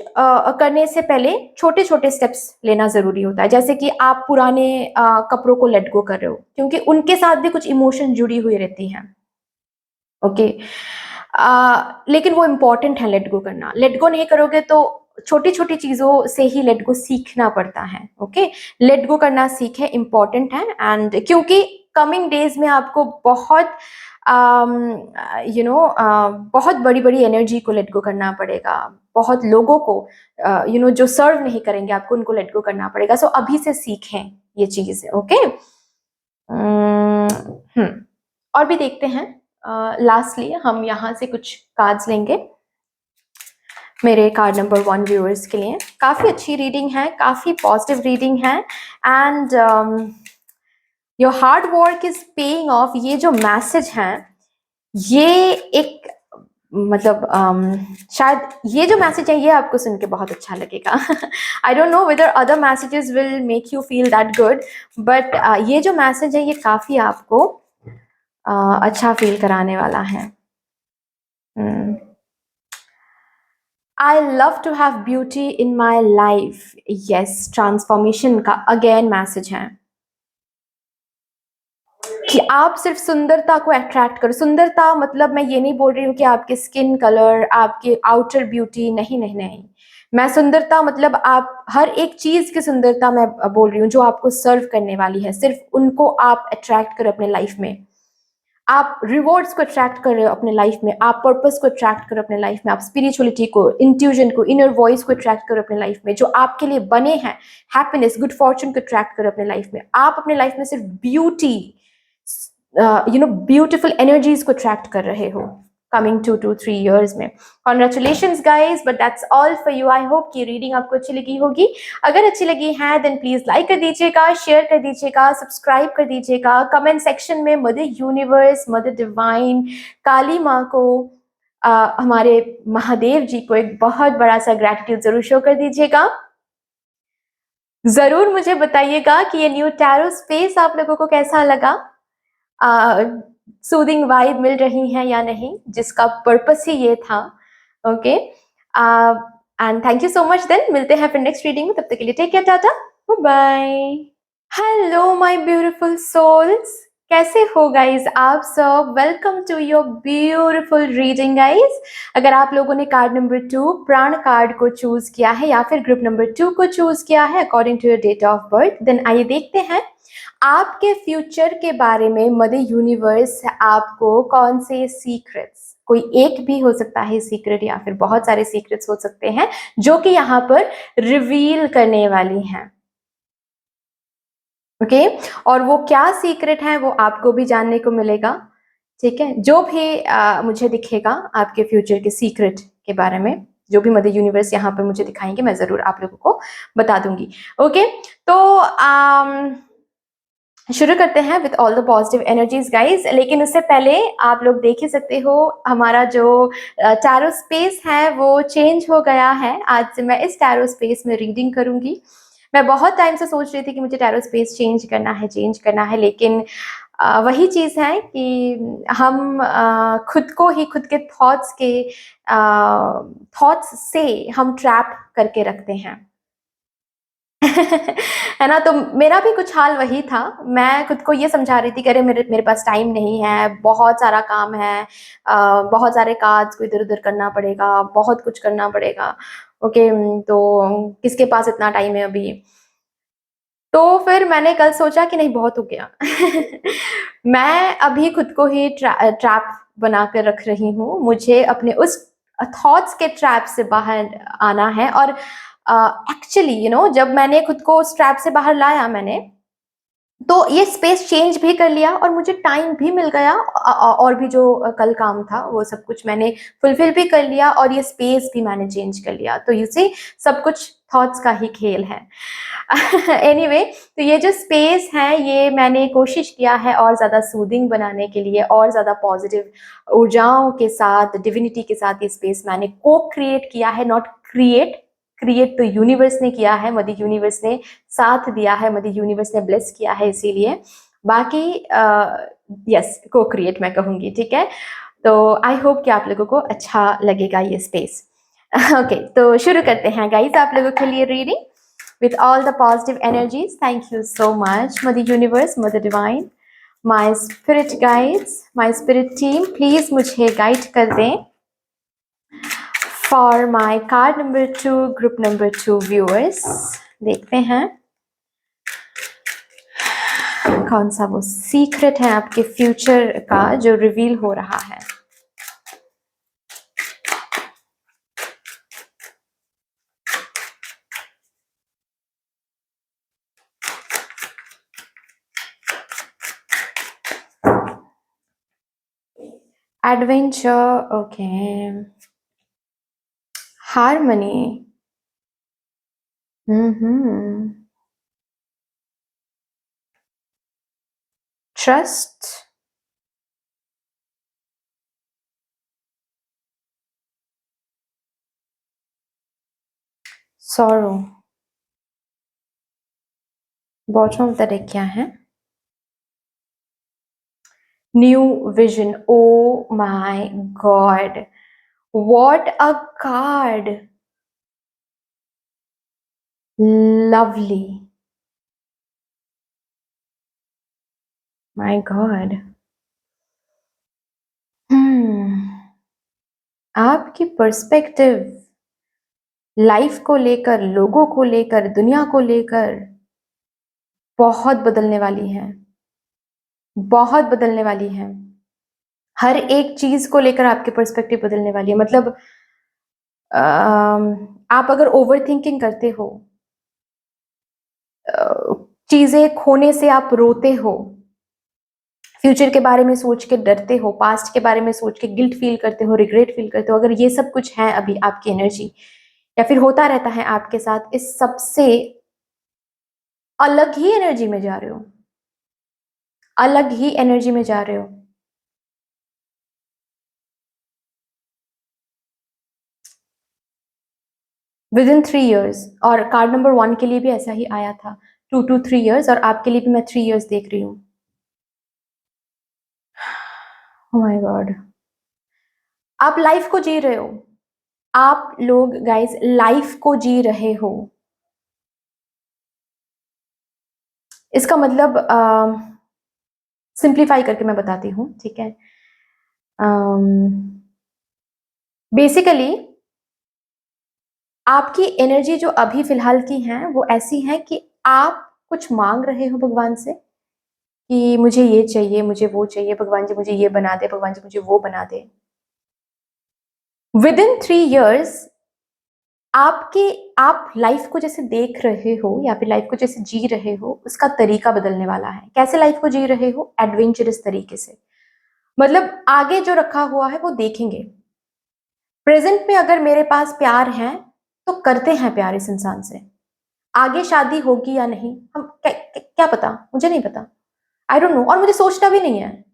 Speaker 1: करने से पहले छोटे छोटे स्टेप्स लेना जरूरी होता है। जैसे कि आप पुराने कपड़ों को लेट गो कर रहे हो, क्योंकि उनके साथ भी कुछ इमोशन जुड़ी हुई रहती हैं। ओके, लेकिन वो इम्पोर्टेंट है लेट गो करना। लेट गो नहीं करोगे तो छोटी छोटी चीजों से ही लेट गो सीखना पड़ता है। ओके, लेट गो करना सीखे, इम्पोर्टेंट है। एंड क्योंकि कमिंग डेज में आपको बहुत बहुत बड़ी बड़ी एनर्जी को लेट गो करना पड़ेगा, बहुत लोगों को जो सर्व नहीं करेंगे आपको, उनको लेट गो करना पड़ेगा। सो अभी से सीखें ये चीज। ओके, और भी देखते हैं। लास्टली हम यहाँ से कुछ कार्ड्स लेंगे मेरे कार्ड नंबर 1 व्यूअर्स के लिए। काफी अच्छी रीडिंग है, काफी पॉजिटिव रीडिंग है। And your hard work is paying off, ये जो मैसेज है, ये एक मतलब शायद ये जो मैसेज है ये आपको सुन के बहुत अच्छा लगेगा। I don't know whether other messages will make you feel that good, but ये जो मैसेज है ये काफी आपको अच्छा फील कराने वाला है। I love to have beauty in my life, yes, transformation का अगेन मैसेज है कि आप सिर्फ सुंदरता को अट्रैक्ट करो। सुंदरता मतलब मैं ये नहीं बोल रही हूँ कि आपके स्किन कलर, आपके आउटर ब्यूटी, नहीं नहीं नहीं, मैं सुंदरता मतलब आप हर एक चीज की सुंदरता मैं बोल रही हूँ जो आपको सर्व करने वाली है। सिर्फ उनको आप अट्रैक्ट करो अपने लाइफ में, आप रिवॉर्ड्स को अट्रैक्ट कर रहे हो अपने लाइफ में, आप पर्पस को अट्रैक्ट करो अपने लाइफ में, आप स्पिरिचुअलिटी को, इंट्यूजन को, इनर वॉइस को अट्रैक्ट करो अपने लाइफ में, जो आपके लिए बने हैं, हैप्पीनेस, गुड फॉर्चून को अट्रैक्ट करो अपने लाइफ में। आप अपने लाइफ में सिर्फ ब्यूटी, ब्यूटीफुल एनर्जीज को अट्रैक्ट कर रहे हो कमिंग 2 to 3 years में। Congratulations guys, but that's all for you. I hope कि रीडिंग आपको अच्छी लगी होगी। अगर अच्छी लगी है देन प्लीज लाइक कर दीजिएगा, शेयर कर दीजिएगा, सब्सक्राइब कर दीजिएगा। कमेंट सेक्शन में मदर यूनिवर्स, मदर डिवाइन, काली माँ को, हमारे महादेव जी को एक बहुत बड़ा सा ग्रेटिट्यूड जरूर शो कर दीजिएगा। जरूर मुझे बताइएगा कि ये न्यू टैरो स्पेस आप लोगों को कैसा लगा, सूदिंग वाइब मिल रही है या नहीं, जिसका पर्पस ही ये था। Okay, and thank you so much. Then मिलते हैं फिर नेक्स्ट रीडिंग में, तब तक के लिए take care, tata, bye. Hello my beautiful souls, कैसे हो गाइस आप सब। Welcome to your beautiful reading guys. अगर आप लोगों ने कार्ड नंबर 2 प्राण कार्ड को चूज किया है या फिर ग्रुप नंबर 2 को चूज किया है according to your date of birth, then आइए देखते हैं आपके फ्यूचर के बारे में मदर यूनिवर्स आपको कौन से सीक्रेट्स, कोई एक भी हो सकता है सीक्रेट या फिर बहुत सारे सीक्रेट्स हो सकते हैं जो कि यहाँ पर रिवील करने वाली हैं। ओके और वो क्या सीक्रेट है वो आपको भी जानने को मिलेगा। ठीक है, जो भी मुझे दिखेगा आपके फ्यूचर के सीक्रेट के बारे में, जो भी मदर यूनिवर्स यहाँ पर मुझे दिखाएंगे मैं जरूर आप लोगों को बता दूंगी। ओके तो शुरू करते हैं with all the positive energies guys. लेकिन उससे पहले आप लोग देख ही सकते हो हमारा जो टैरो स्पेस है वो चेंज हो गया है। आज से मैं इस टैरो स्पेस में रीडिंग करूंगी। मैं बहुत टाइम से सोच रही थी कि मुझे टैरो स्पेस चेंज करना है, लेकिन वही चीज़ है कि हम खुद को ही खुद के थॉट्स से हम ट्रैप करके रखते हैं। है ना, तो मेरा भी कुछ हाल वही था। मैं खुद को ये समझा रही थी कि अरे मेरे मेरे पास टाइम नहीं है, बहुत सारा काम है, बहुत सारे काज को इधर उधर करना पड़ेगा, बहुत कुछ करना पड़ेगा। ओके तो किसके पास इतना टाइम है अभी। तो फिर मैंने कल सोचा कि नहीं बहुत हो गया। मैं अभी खुद को ही ट्रैप बना कर रख रही हूँ। मुझे अपने उस थॉट्स के ट्रैप से बाहर आना है। और एक्चुअली जब मैंने खुद को उस ट्रैप से बाहर लाया, मैंने तो ये स्पेस चेंज भी कर लिया और मुझे टाइम भी मिल गया। और भी जो कल काम था वो सब कुछ मैंने फुलफिल भी कर लिया और ये स्पेस भी मैंने चेंज कर लिया। तो यू सी सब कुछ थॉट्स का ही खेल है। एनीवे तो ये जो स्पेस है ये मैंने कोशिश किया है और ज़्यादा सूदिंग बनाने के लिए, और ज़्यादा पॉजिटिव ऊर्जाओं के साथ, डिविनिटी के साथ ये स्पेस मैंने को क्रिएट किया है। नॉट क्रिएट, क्रिएट तो यूनिवर्स ने किया है, मदर यूनिवर्स ने साथ दिया है, मदर यूनिवर्स ने ब्लेस किया है, इसीलिए। बाकी यस को क्रिएट मैं कहूँगी। ठीक है, तो आई होप कि आप लोगों को अच्छा लगेगा ये स्पेस। ओके तो शुरू करते हैं गाइस आप लोगों के लिए reading with all the positive energies. Thank you so much, Mother Universe, Mother Divine, my spirit guides, my spirit team. Please मुझे guide कर दें for my card number 2, group number 2 viewers. देखते हैं कौन सा वो सीक्रेट है आपके फ्यूचर का जो रिवील हो रहा है। Adventure, okay, harmony, trust, sorrow. Bottom of the deck क्या है? New vision. Oh my God, what a card, lovely, my god। आपकी पर्सपेक्टिव लाइफ को लेकर, लोगों को लेकर, दुनिया को लेकर बहुत बदलने वाली है, बहुत बदलने वाली है। हर एक चीज को लेकर आपकी पर्सपेक्टिव बदलने वाली है। मतलब आप अगर ओवर थिंकिंग करते हो, चीजें खोने से आप रोते हो, फ्यूचर के बारे में सोच के डरते हो, पास्ट के बारे में सोच के गिल्ट फील करते हो, रिग्रेट फील करते हो, अगर ये सब कुछ है अभी आपकी एनर्जी या फिर होता रहता है आपके साथ, इस सबसे अलग ही एनर्जी में जा रहे हो, अलग ही एनर्जी में जा रहे हो। With in 3 years। और कार्ड नंबर 1 के लिए भी ऐसा ही आया था, 2 to 3 years, और आपके लिए भी मैं 3 years देख रही हूँ। ओह माय गॉड, आप लाइफ को जी रहे हो, आप लोग गाइस लाइफ को जी रहे हो। इसका मतलब सिंप्लीफाई करके मैं बताती हूँ, ठीक है। बेसिकली आपकी एनर्जी जो अभी फिलहाल की है वो ऐसी है कि आप कुछ मांग रहे हो भगवान से कि मुझे ये चाहिए, मुझे वो चाहिए, भगवान जी मुझे ये बना दे, भगवान जी मुझे वो बना दे। विद इन 3 years आप लाइफ को जैसे देख रहे हो या फिर लाइफ को जैसे जी रहे हो, उसका तरीका बदलने वाला है। कैसे लाइफ को जी रहे हो? एडवेंचरस तरीके से। मतलब आगे जो रखा हुआ है वो देखेंगे। प्रेजेंट में अगर मेरे पास प्यार है तो करते हैं प्यार इस इंसान से। आगे शादी होगी या नहीं, हम क्या पता, मुझे नहीं पता, आई डोंट नो, और मुझे सोचना भी नहीं है।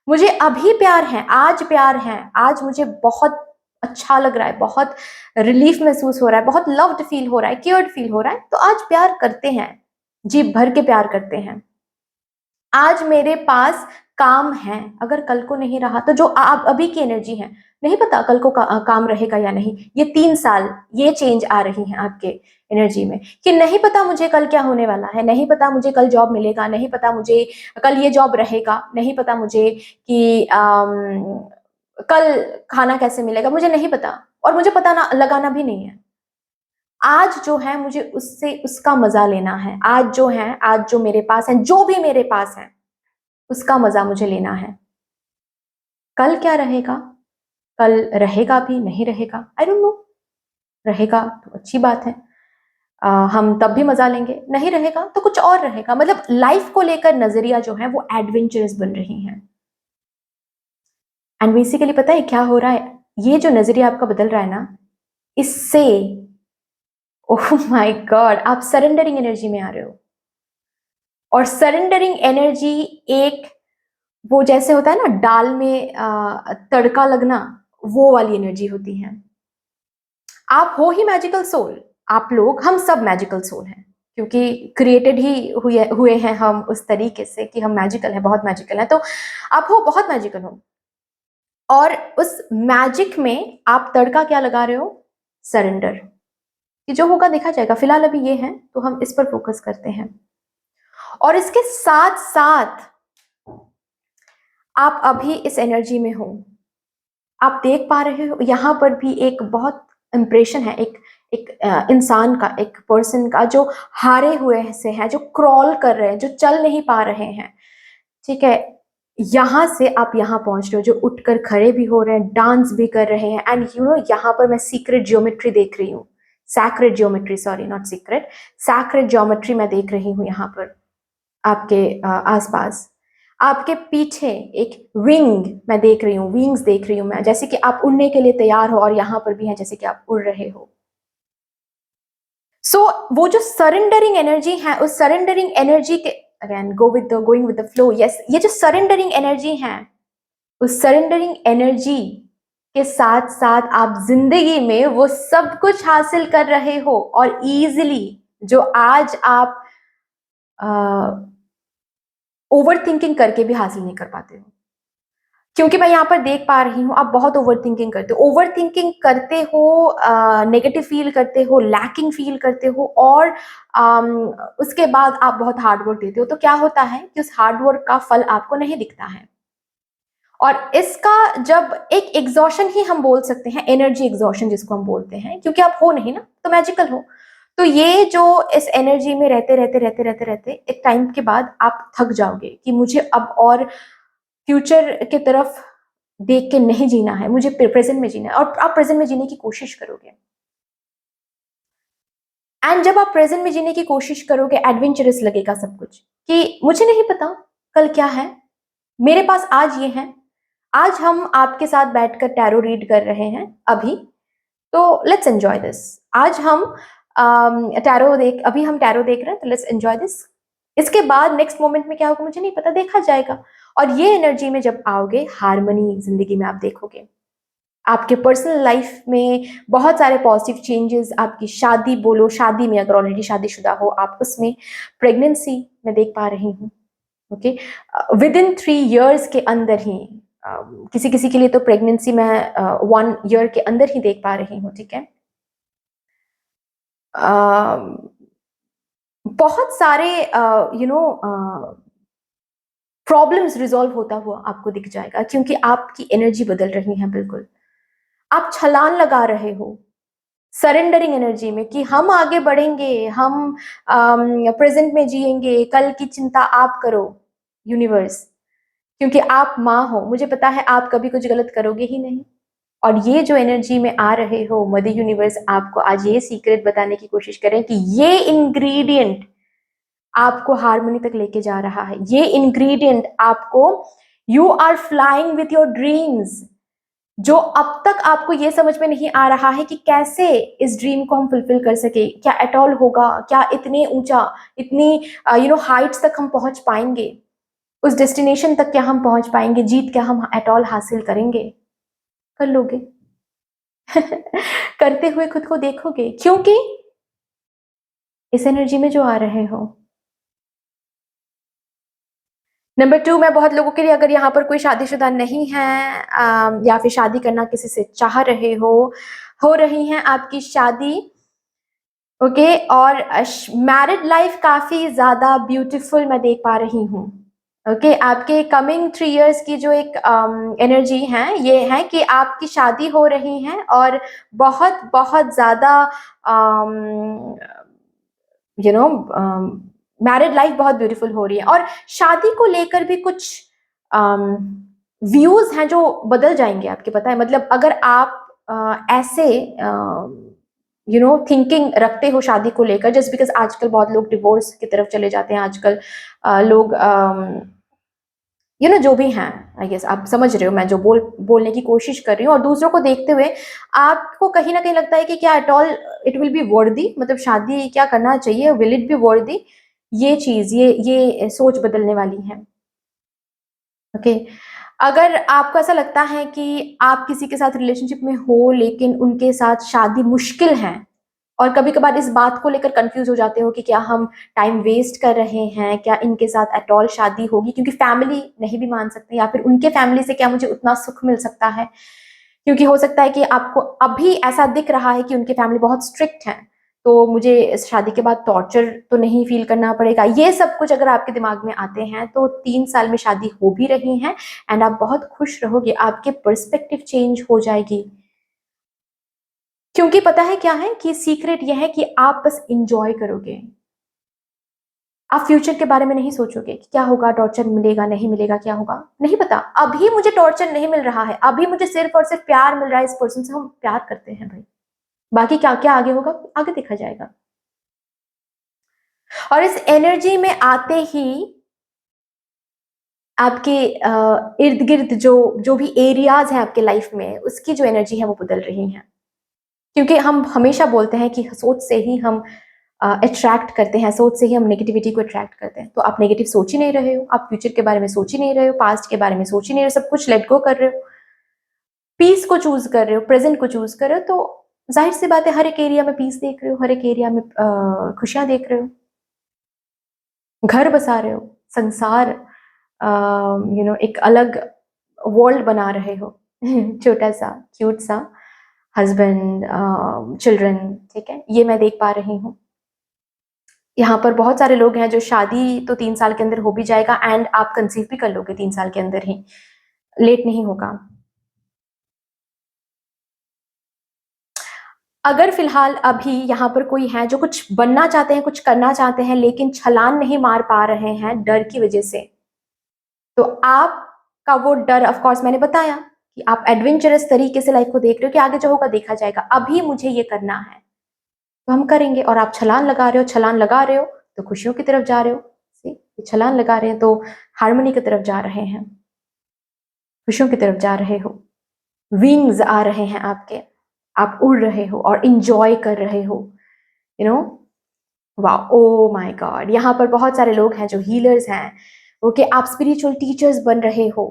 Speaker 1: मुझे अभी प्यार है, आज मुझे बहुत अच्छा लग रहा है, बहुत रिलीफ महसूस हो रहा है, बहुत लव्ड फील हो रहा है, केयर्ड फील हो रहा है, तो आज प्यार करते हैं, जी भर के प्यार करते हैं। आज मेरे पास काम है, अगर कल को नहीं रहा तो जो आप अभी की एनर्जी है, नहीं पता कल को काम रहेगा या नहीं। ये 3 साल ये चेंज आ रही है आपके एनर्जी में कि नहीं पता मुझे कल क्या होने वाला है, नहीं पता मुझे कल जॉब मिलेगा, नहीं पता मुझे कल ये जॉब रहेगा, नहीं पता मुझे कि कल खाना कैसे मिलेगा, मुझे नहीं पता, और मुझे पता ना लगाना भी नहीं है। आज जो है मुझे उससे उसका मजा लेना है। आज जो है, आज जो मेरे पास है, जो भी मेरे पास है, उसका मजा मुझे लेना है। कल क्या रहेगा, कल रहेगा भी नहीं रहेगा, आई डोंट नो। रहेगा तो अच्छी बात है, हम तब भी मजा लेंगे, नहीं रहेगा तो कुछ और रहेगा। मतलब लाइफ को लेकर नजरिया जो है वो एडवेंचरस बन रही है। एंड बेसिकली पता है क्या हो रहा है? ये जो नजरिया आपका बदल रहा है ना, इससे ओह माय गॉड, आप सरेंडरिंग एनर्जी में आ रहे हो। और सरेंडरिंग एनर्जी एक, वो जैसे होता है ना दाल में तड़का लगना, वो वाली एनर्जी होती है। आप हो ही मैजिकल सोल। आप लोग, हम सब मैजिकल सोल हैं, क्योंकि क्रिएटेड ही हुए हुए हैं हम उस तरीके से कि हम मैजिकल हैं, बहुत मैजिकल हैं। तो आप हो, बहुत मैजिकल हो, और उस मैजिक में आप तड़का क्या लगा रहे हो? सरेंडर। कि जो होगा देखा जाएगा, फिलहाल अभी ये है तो हम इस पर फोकस करते हैं। और इसके साथ साथ आप अभी इस एनर्जी में हो, आप देख पा रहे हो यहाँ पर भी एक बहुत इंप्रेशन है, एक एक इंसान का, एक पर्सन का जो हारे हुए से है, जो क्रॉल कर रहे हैं, जो चल नहीं पा रहे हैं, ठीक है। यहाँ से आप यहाँ पहुंच रहे हो, जो उठकर खड़े भी हो रहे हैं, डांस भी कर रहे हैं। एंड यू नो, यहाँ पर मैं सीक्रेट ज्योमेट्री देख रही हूँ, sacred geometry, sorry not secret, sacred geometry मैं देख रही हूँ यहाँ पर आपके आसपास। आपके पीछे एक विंग मैं देख रही हूँ, विंग्स देख रही हूँ मैं, जैसे कि आप उड़ने के लिए तैयार हो, और यहाँ पर भी है जैसे कि आप उड़ रहे हो। सो वो जो सरेंडरिंग एनर्जी है, उस सरेंडरिंग एनर्जी के, again going with the flow, yes, ये जो सरेंडरिंग एनर्जी है, उस सरेंडरिंग एनर्जी के साथ साथ आप जिंदगी में वो सब कुछ हासिल कर रहे हो, और इजीली, जो आज आप ओवर थिंकिंग करके भी हासिल नहीं कर पाते हो। क्योंकि मैं यहाँ पर देख पा रही हूँ आप बहुत ओवर थिंकिंग करते हो, ओवर थिंकिंग करते हो, नेगेटिव फील करते हो, लैकिंग फील करते हो, और उसके बाद आप बहुत हार्ड वर्क देते हो। तो क्या होता है कि उस हार्ड वर्क का फल आपको नहीं दिखता है, और इसका जब एक एग्जॉशन ही हम बोल सकते हैं, एनर्जी एग्जॉशन जिसको हम बोलते हैं, क्योंकि आप हो नहीं ना तो मैजिकल हो। तो ये जो इस एनर्जी में रहते रहते रहते रहते रहते एक टाइम के बाद आप थक जाओगे कि मुझे अब और फ्यूचर की तरफ देख के नहीं जीना है, मुझे प्रेजेंट में जीना है, और आप प्रेजेंट में जीने की कोशिश करोगे। एंड जब आप प्रेजेंट में जीने की कोशिश करोगे, एडवेंचरस लगेगा सब कुछ, कि मुझे नहीं पता कल क्या है, मेरे पास आज ये है। आज हम आपके साथ बैठकर टैरो रीड कर रहे हैं अभी, तो लेट्स एंजॉय दिस। आज हम अभी हम टैरो देख रहे हैं, तो लेट्स एंजॉय दिस। इसके बाद नेक्स्ट मोमेंट में क्या होगा मुझे नहीं पता, देखा जाएगा। और ये एनर्जी में जब आओगे, हार्मनी जिंदगी में आप देखोगे, आपके पर्सनल लाइफ में बहुत सारे पॉजिटिव चेंजेस, आपकी शादी बोलो, शादी में अगर ऑलरेडी शादीशुदा हो आप, उसमें प्रेगनेंसी मैं देख पा रही हूँ, ओके, विद इन 3 years के अंदर ही, किसी किसी के लिए तो प्रेगनेंसी मैं 1 year के अंदर ही देख पा रही हूँ, ठीक है। बहुत सारे प्रॉब्लम्स रिजॉल्व होता हुआ आपको दिख जाएगा, क्योंकि आपकी एनर्जी बदल रही है। बिल्कुल आप छलांग लगा रहे हो सरेंडरिंग एनर्जी में कि हम आगे बढ़ेंगे, हम प्रेजेंट में जिएंगे, कल की चिंता आप करो यूनिवर्स, क्योंकि आप माँ हो, मुझे पता है आप कभी कुछ गलत करोगे ही नहीं। और ये जो एनर्जी में आ रहे हो, मदर यूनिवर्स आपको आज ये सीक्रेट बताने की कोशिश करें कि ये इंग्रेडिएंट आपको हारमोनी तक लेके जा रहा है। ये इंग्रेडिएंट आपको, you are flying with your dreams. जो अब तक आपको ये समझ में नहीं आ रहा है कि कैसे इस ड्रीम को हम फुलफिल कर सके, क्या एट ऑल होगा, क्या इतने ऊंचा, इतनी हाइट्स तक हम पहुंच पाएंगे, उस डेस्टिनेशन तक क्या हम पहुंच पाएंगे, जीत क्या हम एट ऑल हासिल करेंगे। कर लोगे करते हुए खुद को देखोगे, क्योंकि इस एनर्जी में जो आ रहे हो। नंबर 2, मैं बहुत लोगों के लिए, अगर यहाँ पर कोई शादीशुदा नहीं है या फिर शादी करना किसी से चाह रहे हो रही हैं आपकी शादी, ओके, और मैरिड लाइफ काफी ज्यादा ब्यूटीफुल मैं देख पा रही हूँ। ओके, आपके कमिंग 3 इयर्स की जो एक एनर्जी है, ये है कि आपकी शादी हो रही है और बहुत बहुत ज्यादा यू नो मैरिड लाइफ बहुत ब्यूटीफुल हो रही है। और शादी को लेकर भी कुछ व्यूज हैं जो बदल जाएंगे आपके, पता है। मतलब अगर आप ऐसे थिंकिंग रखते हो शादी को लेकर, जस्ट बिकॉज आजकल बहुत लोग डिवोर्स की तरफ चले जाते हैं, आजकल लोग जो भी हैं, आई गेस आप समझ रहे हो मैं जो बोलने की कोशिश कर रही हूँ। और दूसरों को देखते हुए आपको कहीं ना कहीं लगता है कि क्या at all it will be worthy, मतलब शादी क्या करना चाहिए, विल इट बी वर्दी, ये चीज, ये सोच बदलने वाली है। ओके, अगर आपको ऐसा लगता है कि आप किसी के साथ रिलेशनशिप में हो लेकिन उनके साथ शादी मुश्किल है, और कभी कभार इस बात को लेकर कंफ्यूज हो जाते हो कि क्या हम टाइम वेस्ट कर रहे हैं, क्या इनके साथ एट ऑल शादी होगी, क्योंकि फैमिली नहीं भी मान सकती, या फिर उनके फैमिली से क्या मुझे उतना सुख मिल सकता है, क्योंकि हो सकता है कि आपको अभी ऐसा दिख रहा है कि उनके फैमिली बहुत स्ट्रिक्ट है, तो मुझे इस शादी के बाद टॉर्चर तो नहीं फील करना पड़ेगा। ये सब कुछ अगर आपके दिमाग में आते हैं तो 3 साल में शादी हो भी रही है, एंड आप बहुत खुश रहोगे, आपके पर्सपेक्टिव चेंज हो जाएगी। क्योंकि पता है क्या है कि सीक्रेट यह है कि आप बस इंजॉय करोगे, आप फ्यूचर के बारे में नहीं सोचोगे कि क्या होगा, टॉर्चर मिलेगा नहीं मिलेगा, क्या होगा नहीं पता। अभी मुझे टॉर्चर नहीं मिल रहा है, अभी मुझे सिर्फ और सिर्फ प्यार मिल रहा है इस पर्सन से, हम प्यार करते हैं भाई, बाकी क्या क्या आगे होगा आगे देखा जाएगा। और इस एनर्जी में आते ही आपके इर्द गिर्द जो जो भी एरियाज हैं आपके लाइफ में, उसकी जो एनर्जी है वो बदल रही है। क्योंकि हम हमेशा बोलते हैं कि सोच से ही हम अट्रैक्ट करते हैं, सोच से ही हम नेगेटिविटी को अट्रैक्ट करते हैं। तो आप नेगेटिव सोच ही नहीं रहे हो, आप फ्यूचर के बारे में सोच ही नहीं रहे हो, पास्ट के बारे में सोच ही नहीं रहे हो, सब कुछ लेट गो कर रहे हो, पीस को चूज कर रहे हो, प्रेजेंट को चूज कर रहे हो, तो जाहिर सी बात है हर एक एरिया में पीस देख रहे हो, हर एक एरिया में खुशियां देख रहे हो, घर बसा रहे हो, संसार एक अलग वर्ल्ड बना रहे हो छोटा सा क्यूट सा हस्बैंड, चिल्ड्रन, ठीक है, ये मैं देख पा रही हूँ। यहाँ पर बहुत सारे लोग हैं जो शादी तो 3 साल के अंदर हो भी जाएगा, एंड आप कंसीव भी कर लोगे 3 साल के अंदर ही, लेट नहीं होगा। अगर फिलहाल अभी यहाँ पर कोई है जो कुछ बनना चाहते हैं, कुछ करना चाहते हैं, लेकिन छलांग नहीं मार पा रहे हैं डर की वजह से, तो आपका वो डर, ऑफ कोर्स मैंने बताया कि आप एडवेंचरस तरीके से लाइफ को देख रहे हो कि आगे जो होगा देखा जाएगा, अभी मुझे ये करना है तो हम करेंगे। और आप छलांग लगा रहे हो, छलांग लगा रहे हो तो खुशियों की तरफ जा रहे हो, छलांग लगा रहे हैं तो हारमोनी की तरफ जा रहे हैं, खुशियों की तरफ जा रहे हो, विंग्स आ रहे हैं आपके, आप उड़ रहे हो और इंजॉय कर रहे हो, यू नो वाह, ओ माय गॉड। यहाँ पर बहुत सारे लोग हैं जो हीलर्स हैं, ओके, आप स्पिरिचुअल टीचर्स बन रहे हो,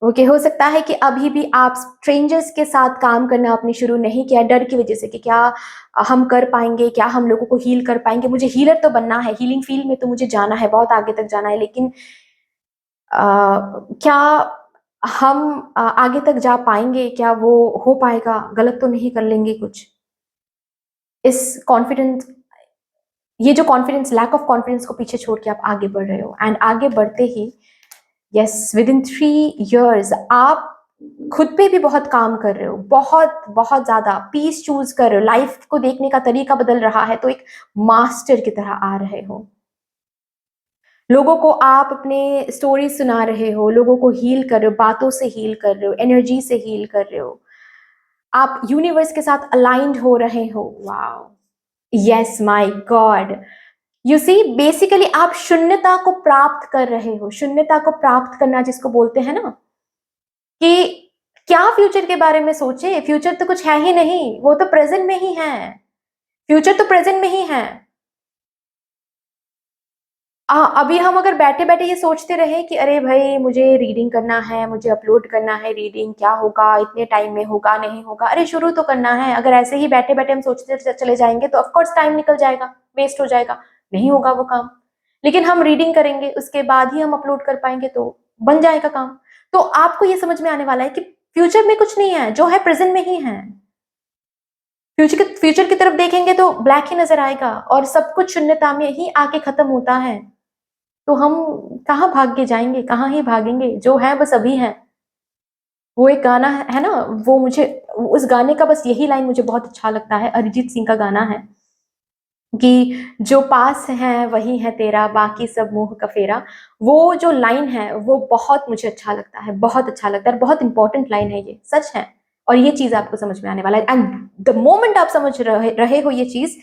Speaker 1: ओके, हो सकता है कि अभी भी आप स्ट्रेंजर्स के साथ काम करना आपने शुरू नहीं किया डर की वजह से कि क्या हम कर पाएंगे, क्या हम लोगों को हील कर पाएंगे, मुझे हीलर तो बनना है, हीलिंग फील्ड में तो मुझे जाना है, बहुत आगे तक जाना है, लेकिन क्या हम आगे तक जा पाएंगे, क्या वो हो पाएगा, गलत तो नहीं कर लेंगे कुछ, इस कॉन्फिडेंस ये जो कॉन्फिडेंस, लैक ऑफ कॉन्फिडेंस को पीछे छोड़ के आप आगे बढ़ रहे हो, एंड आगे बढ़ते ही यस विद इन 3 years आप खुद पे भी बहुत काम कर रहे हो, बहुत बहुत ज्यादा पीस चूज कर रहे हो, लाइफ को देखने का तरीका बदल रहा है, तो एक मास्टर की तरह आ रहे हो। लोगों को आप अपने स्टोरी सुना रहे हो, लोगों को हील कर रहे हो, बातों से हील कर रहे हो, एनर्जी से हील कर रहे हो, आप यूनिवर्स के साथ अलाइंड हो रहे हो। Wow, yes my god, you see basically आप शून्यता को प्राप्त कर रहे हो। शून्यता को प्राप्त करना जिसको बोलते हैं ना, कि क्या फ्यूचर के बारे में सोचे, फ्यूचर तो कुछ है ही नहीं, वो तो प्रेजेंट में ही है, फ्यूचर तो प्रेजेंट में ही है। अभी हम अगर बैठे बैठे ये सोचते रहे कि अरे भाई मुझे रीडिंग करना है, मुझे अपलोड करना है, रीडिंग क्या होगा, इतने टाइम में होगा नहीं होगा, अरे शुरू तो करना है। अगर ऐसे ही बैठे बैठे हम सोचते चले जाएंगे तो ऑफकोर्स टाइम निकल जाएगा, वेस्ट हो जाएगा, नहीं होगा वो काम। लेकिन हम रीडिंग करेंगे, उसके बाद ही हम अपलोड कर पाएंगे, तो बन जाएगा काम। तो आपको ये समझ में आने वाला है कि फ्यूचर में कुछ नहीं है, जो है प्रेजेंट में ही है। फ्यूचर की तरफ देखेंगे तो ब्लैक ही नजर आएगा, और सब कुछ शून्यता में ही आके खत्म होता है। तो हम कहाँ भाग के जाएंगे, कहाँ ही भागेंगे, जो है बस अभी है। वो एक गाना है ना, वो मुझे उस गाने का बस यही लाइन मुझे बहुत अच्छा लगता है, अरिजीत सिंह का गाना है कि जो पास है वही है तेरा, बाकी सब मोह का फेरा। वो जो लाइन है वो बहुत मुझे अच्छा लगता है, बहुत अच्छा लगता है, बहुत इंपॉर्टेंट लाइन है, ये सच है। और ये चीज आपको समझ में आने वाला है, एंड द मोमेंट आप समझ रहे हो ये चीज,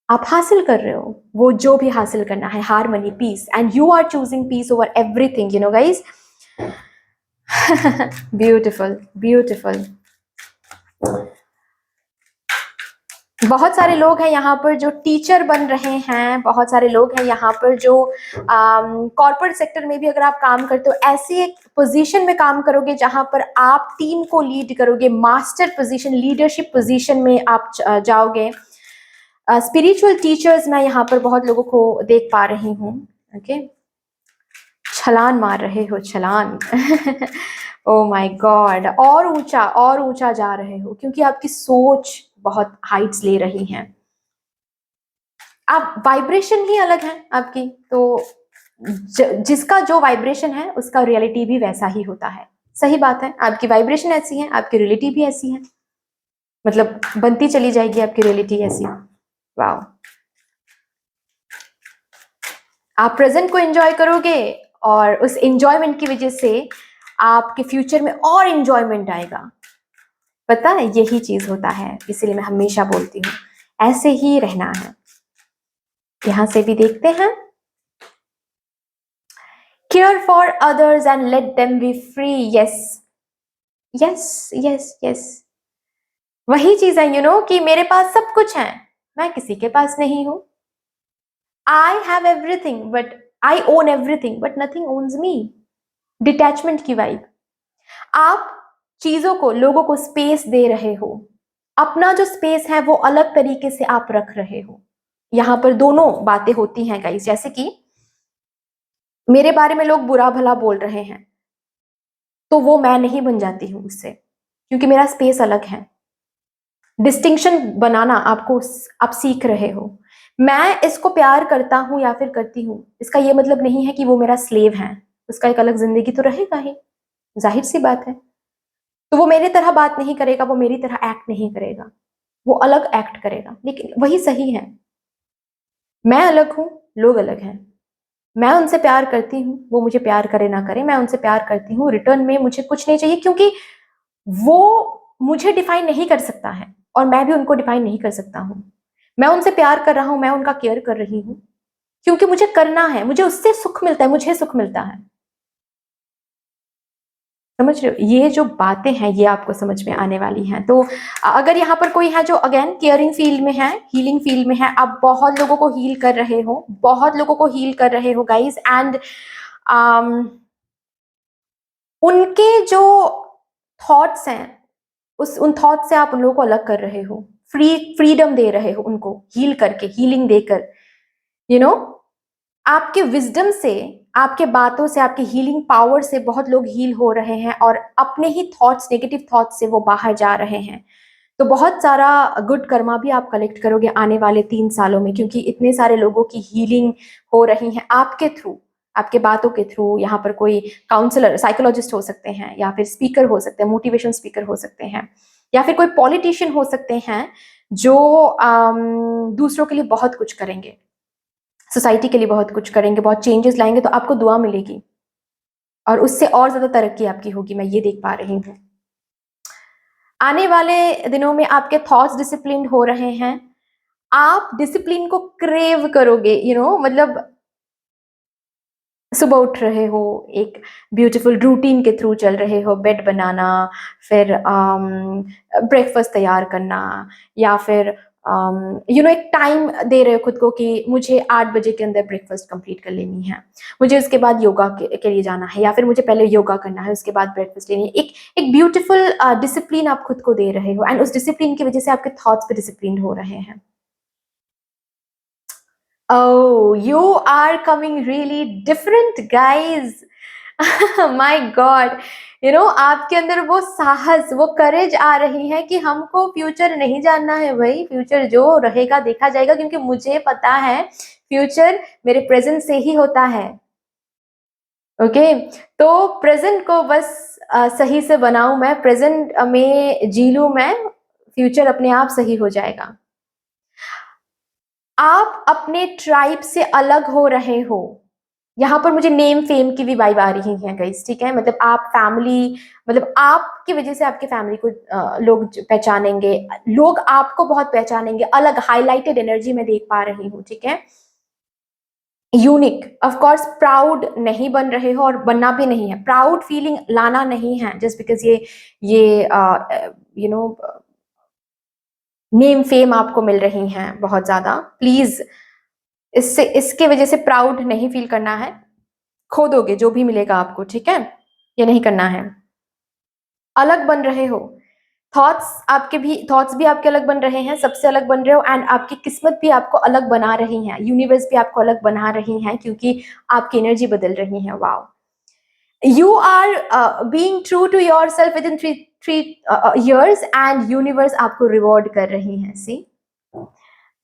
Speaker 1: आप हासिल कर रहे हो वो जो भी हासिल करना है, harmony, peace, and you are choosing peace over everything, you know guys. Beautiful, beautiful. बहुत सारे लोग हैं यहाँ पर जो टीचर बन रहे हैं, बहुत सारे लोग हैं यहाँ पर जो कॉर्पोरेट सेक्टर में भी अगर आप काम करते हो, ऐसी एक पोजीशन में काम करोगे जहां पर आप टीम को लीड करोगे, मास्टर पोजीशन, लीडरशिप पोजीशन में आप जाओगे। स्पिरिचुअल टीचर्स मैं यहाँ पर बहुत लोगों को देख पा रही हूँ। ओके, छलान मार रहे हो, छलान। ओ माय गॉड, और ऊंचा जा रहे हो, क्योंकि आपकी सोच बहुत हाइट्स ले रही हैं। आप वाइब्रेशन ही अलग है आपकी, तो जिसका जो वाइब्रेशन है उसका रियलिटी भी वैसा ही होता है। सही बात है, आपकी वाइब्रेशन ऐसी है, आपकी रियलिटी भी ऐसी है, मतलब बनती चली जाएगी आपकी रियलिटी ऐसी। वाओ, आप प्रेजेंट को एंजॉय करोगे, और उस एंजॉयमेंट की वजह से आपके फ्यूचर में और एंजॉयमेंट आएगा। पता है, यही चीज होता है, इसीलिए मैं हमेशा बोलती हूँ ऐसे ही रहना है। यहां से भी देखते हैं, care for others and let them be free. Yes, yes, yes, yes, वही चीज है, यू नो, कि मेरे पास सब कुछ है, मैं किसी के पास नहीं हूं। I have everything but I own everything but nothing owns me. Detachment की वाइब। आप चीजों को, लोगों को स्पेस दे रहे हो, अपना जो स्पेस है वो अलग तरीके से आप रख रहे हो। यहां पर दोनों बातें होती हैं गाइस, जैसे कि मेरे बारे में लोग बुरा भला बोल रहे हैं, तो वो मैं नहीं बन जाती हूं उससे, क्योंकि मेरा स्पेस अलग है। डिस्टिंक्शन बनाना आपको, आप सीख रहे हो। मैं इसको प्यार करता हूं या फिर करती हूं, इसका ये मतलब नहीं है कि वो मेरा स्लेव है, उसका एक अलग जिंदगी तो रहेगा ही, जाहिर सी बात है। तो वो मेरी तरह बात नहीं करेगा, वो मेरी तरह एक्ट नहीं करेगा, वो अलग एक्ट करेगा, लेकिन वही सही है। मैं अलग हूं, लोग अलग हैं। मैं उनसे प्यार करती हूँ, वो मुझे प्यार करे ना करे, मैं उनसे प्यार करती हूँ, रिटर्न में मुझे कुछ नहीं चाहिए, क्योंकि वो मुझे डिफाइन नहीं कर सकता है, और मैं भी उनको डिफाइन नहीं कर सकता हूँ। मैं उनसे प्यार कर रहा हूँ, मैं उनका केयर कर रही हूँ, क्योंकि मुझे करना है, मुझे उससे सुख मिलता है, मुझे सुख मिलता है। समझ रहे हो, ये जो बातें हैं ये आपको समझ में आने वाली हैं। तो अगर यहाँ पर कोई है जो अगेन केयरिंग फील्ड में है, हीलिंग फील्ड में है, आप बहुत लोगों को हील कर रहे हो, बहुत लोगों को हील कर रहे हो गाइज, एंड उनके जो थॉट्स हैं, उन थॉट से आप उन लोगों को अलग कर रहे हो, फ्रीडम दे रहे हो उनको, हील करके, हीलिंग देकर, यू नो। आपके विजडम से, आपके बातों से, आपके हीलिंग पावर से बहुत लोग हील हो रहे हैं, और अपने ही थॉट्स, नेगेटिव थॉट्स से वो बाहर जा रहे हैं। तो बहुत सारा गुड कर्मा भी आप कलेक्ट करोगे आने वाले 3 सालों में, क्योंकि इतने सारे लोगों की हीलिंग हो रही है आपके थ्रू, आपके बातों के थ्रू। यहाँ पर कोई काउंसलर, साइकोलॉजिस्ट हो सकते हैं, या फिर स्पीकर हो सकते हैं, मोटिवेशन स्पीकर हो सकते हैं, या फिर कोई पॉलिटिशियन हो सकते हैं जो दूसरों के लिए बहुत कुछ करेंगे, सोसाइटी के लिए बहुत कुछ करेंगे, बहुत चेंजेस लाएंगे, तो आपको दुआ मिलेगी और उससे और ज्यादा तरक्की आपकी होगी, मैं ये देख पा रही हूँ। आने वाले दिनों में आपके थॉट्स डिसिप्लिन हो रहे हैं, आप डिसिप्लिन को क्रेव करोगे, मतलब सुबह उठ रहे हो, एक ब्यूटीफुल रूटीन के थ्रू चल रहे हो, बेड बनाना, फिर ब्रेकफास्ट तैयार करना, या फिर एक टाइम दे रहे हो खुद को कि मुझे 8 बजे के अंदर ब्रेकफास्ट कंप्लीट कर लेनी है, मुझे उसके बाद योगा के लिए जाना है, या फिर मुझे पहले योगा करना है, उसके बाद ब्रेकफास्ट लेनी है। एक ब्यूटीफुल डिसिप्लिन आप खुद को दे रहे हो, एंड उस डिसिप्लिन की वजह से आपके थॉट्स भी डिसिप्लिन हो रहे हैं। Oh, you are coming really different, guys. My God. आपके अंदर वो साहस, वो करेज आ रही है कि हमको फ्यूचर नहीं जानना है भाई, फ्यूचर जो रहेगा देखा जाएगा, क्योंकि मुझे पता है फ्यूचर मेरे प्रेजेंट से ही होता है। ओके, तो प्रेजेंट को बस सही से बनाऊं मैं, प्रेजेंट में जी लूं मैं, फ्यूचर अपने आप सही हो जाएगा। आप अपने ट्राइब से अलग हो रहे हो। यहाँ पर मुझे नेम फेम की भी वाइब आ रही है गाइस, ठीक है, मतलब आप फैमिली, मतलब आपकी वजह से आपके फैमिली को लोग पहचानेंगे, लोग आपको बहुत पहचानेंगे, अलग हाईलाइटेड एनर्जी में देख पा रही हूँ, ठीक है। यूनिक, ऑफ कोर्स प्राउड नहीं बन रहे हो, और बनना भी नहीं है, प्राउड फीलिंग लाना नहीं है जस्ट बिकॉज ये नेम फेम आपको मिल रही हैं बहुत ज्यादा। प्लीज इसके वजह से प्राउड नहीं फील करना है, खो दोगे जो भी मिलेगा आपको, ठीक है, ये नहीं करना है। अलग बन रहे हो, थॉट्स भी आपके अलग बन रहे हैं, सबसे अलग बन रहे हो, एंड आपकी किस्मत भी आपको अलग बना रही है, यूनिवर्स भी आपको अलग बना रही है, क्योंकि आपकी एनर्जी बदल रही है। Wow, you are being true to yourself within three years, and universe आपको रिवॉर्ड कर रही है। सी,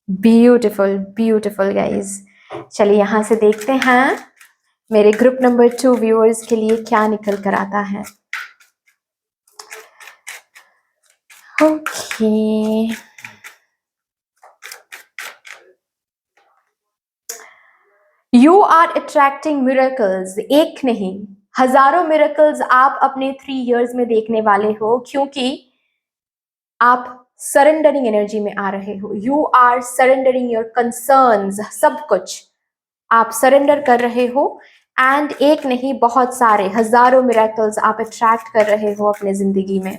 Speaker 1: ब्यूटिफुल ब्यूटिफुल गाइज। चलिए यहाँ से देखते हैं मेरे ग्रुप नंबर 2 व्यूअर्स के लिए क्या निकल कर आता है। Okay, you are attracting miracles, एक नहीं हजारों मिरेकल्स आप अपने 3 इयर्स में देखने वाले हो, क्योंकि आप सरेंडरिंग एनर्जी में आ रहे हो। You are surrendering your concerns, सब कुछ आप सरेंडर कर रहे हो, एंड एक नहीं बहुत सारे हजारों मिरेकल्स आप अट्रैक्ट कर रहे हो अपने जिंदगी में।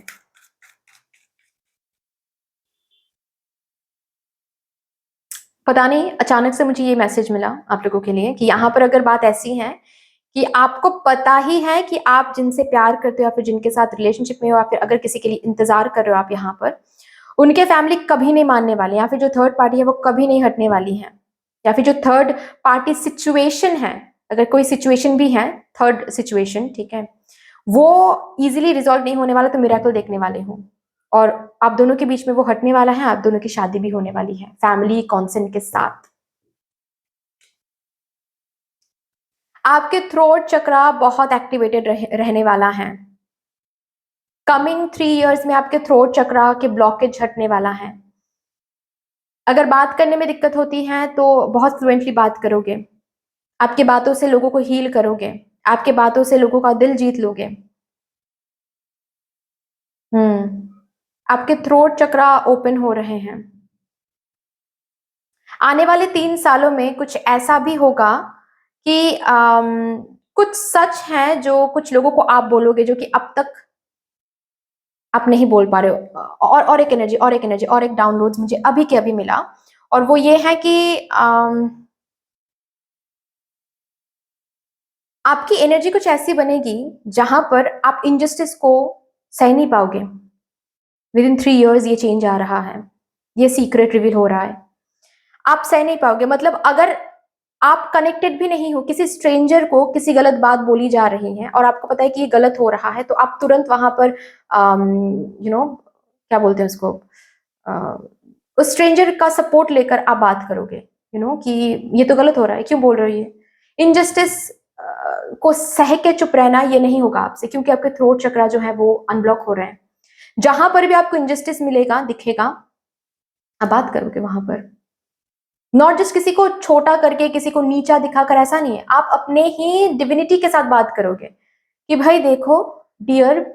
Speaker 1: पता नहीं अचानक से मुझे ये मैसेज मिला आप लोगों के लिए कि यहाँ पर अगर बात ऐसी है कि आपको पता ही है कि आप जिनसे प्यार करते हो, या फिर जिनके साथ रिलेशनशिप में हो, या फिर अगर किसी के लिए इंतजार कर रहे हो आप यहाँ पर, उनके फैमिली कभी नहीं मानने वाले, या फिर जो थर्ड पार्टी है वो कभी नहीं हटने वाली है, या फिर जो थर्ड पार्टी सिचुएशन है, अगर कोई सिचुएशन भी है, थर्ड सिचुएशन, ठीक है, वो इजीली रिजॉल्व नहीं होने वाला, तो मिरेकल देखने वाले हो, और आप दोनों के बीच में वो हटने वाला है, आप दोनों की शादी भी होने वाली है फैमिली कॉन्सेंट के साथ। आपके थ्रोट चक्रा बहुत एक्टिवेटेड रहने वाला है। कमिंग 3 इयर्स में आपके थ्रोट चक्रा के ब्लॉकेज हटने वाला है। अगर बात करने में दिक्कत होती है तो बहुत फ्लुएंटली बात करोगे, आपकी बातों से लोगों को हील करोगे, आपके बातों से लोगों का दिल जीत लोगे। आपके थ्रोट चक्रा ओपन हो रहे हैं। आने वाले 3 सालों में कुछ ऐसा भी होगा कि कुछ सच है जो कुछ लोगों को आप बोलोगे, जो कि अब तक आप नहीं बोल पा रहे हो। और एक एनर्जी, और एक एनर्जी, और एक डाउनलोड्स मुझे अभी के अभी मिला, और वो ये है कि आपकी एनर्जी कुछ ऐसी बनेगी जहां पर आप इनजस्टिस को सह नहीं पाओगे। विद इन 3 इयर्स ये चेंज आ रहा है, ये सीक्रेट रिवील हो रहा है, आप सह नहीं पाओगे। मतलब अगर आप कनेक्टेड भी नहीं हो, किसी स्ट्रेंजर को किसी गलत बात बोली जा रही है और आपको पता है कि ये गलत हो रहा है, तो आप तुरंत वहां पर यू नो क्या बोलते हैं उसको, उस स्ट्रेंजर का सपोर्ट लेकर आप बात करोगे, कि ये तो गलत हो रहा है, क्यों बोल रही है। इनजस्टिस को सह के चुप रहना ये नहीं होगा आपसे, क्योंकि आपके थ्रोट चक्रा जो है वो अनब्लॉक हो रहे हैं। जहां पर भी आपको इनजस्टिस मिलेगा, दिखेगा, आप बात करोगे वहां पर। नॉट जस्ट किसी को छोटा करके, किसी को नीचा दिखाकर, ऐसा नहीं है। आप अपने ही डिविनिटी के साथ बात करोगे कि भाई देखो डियर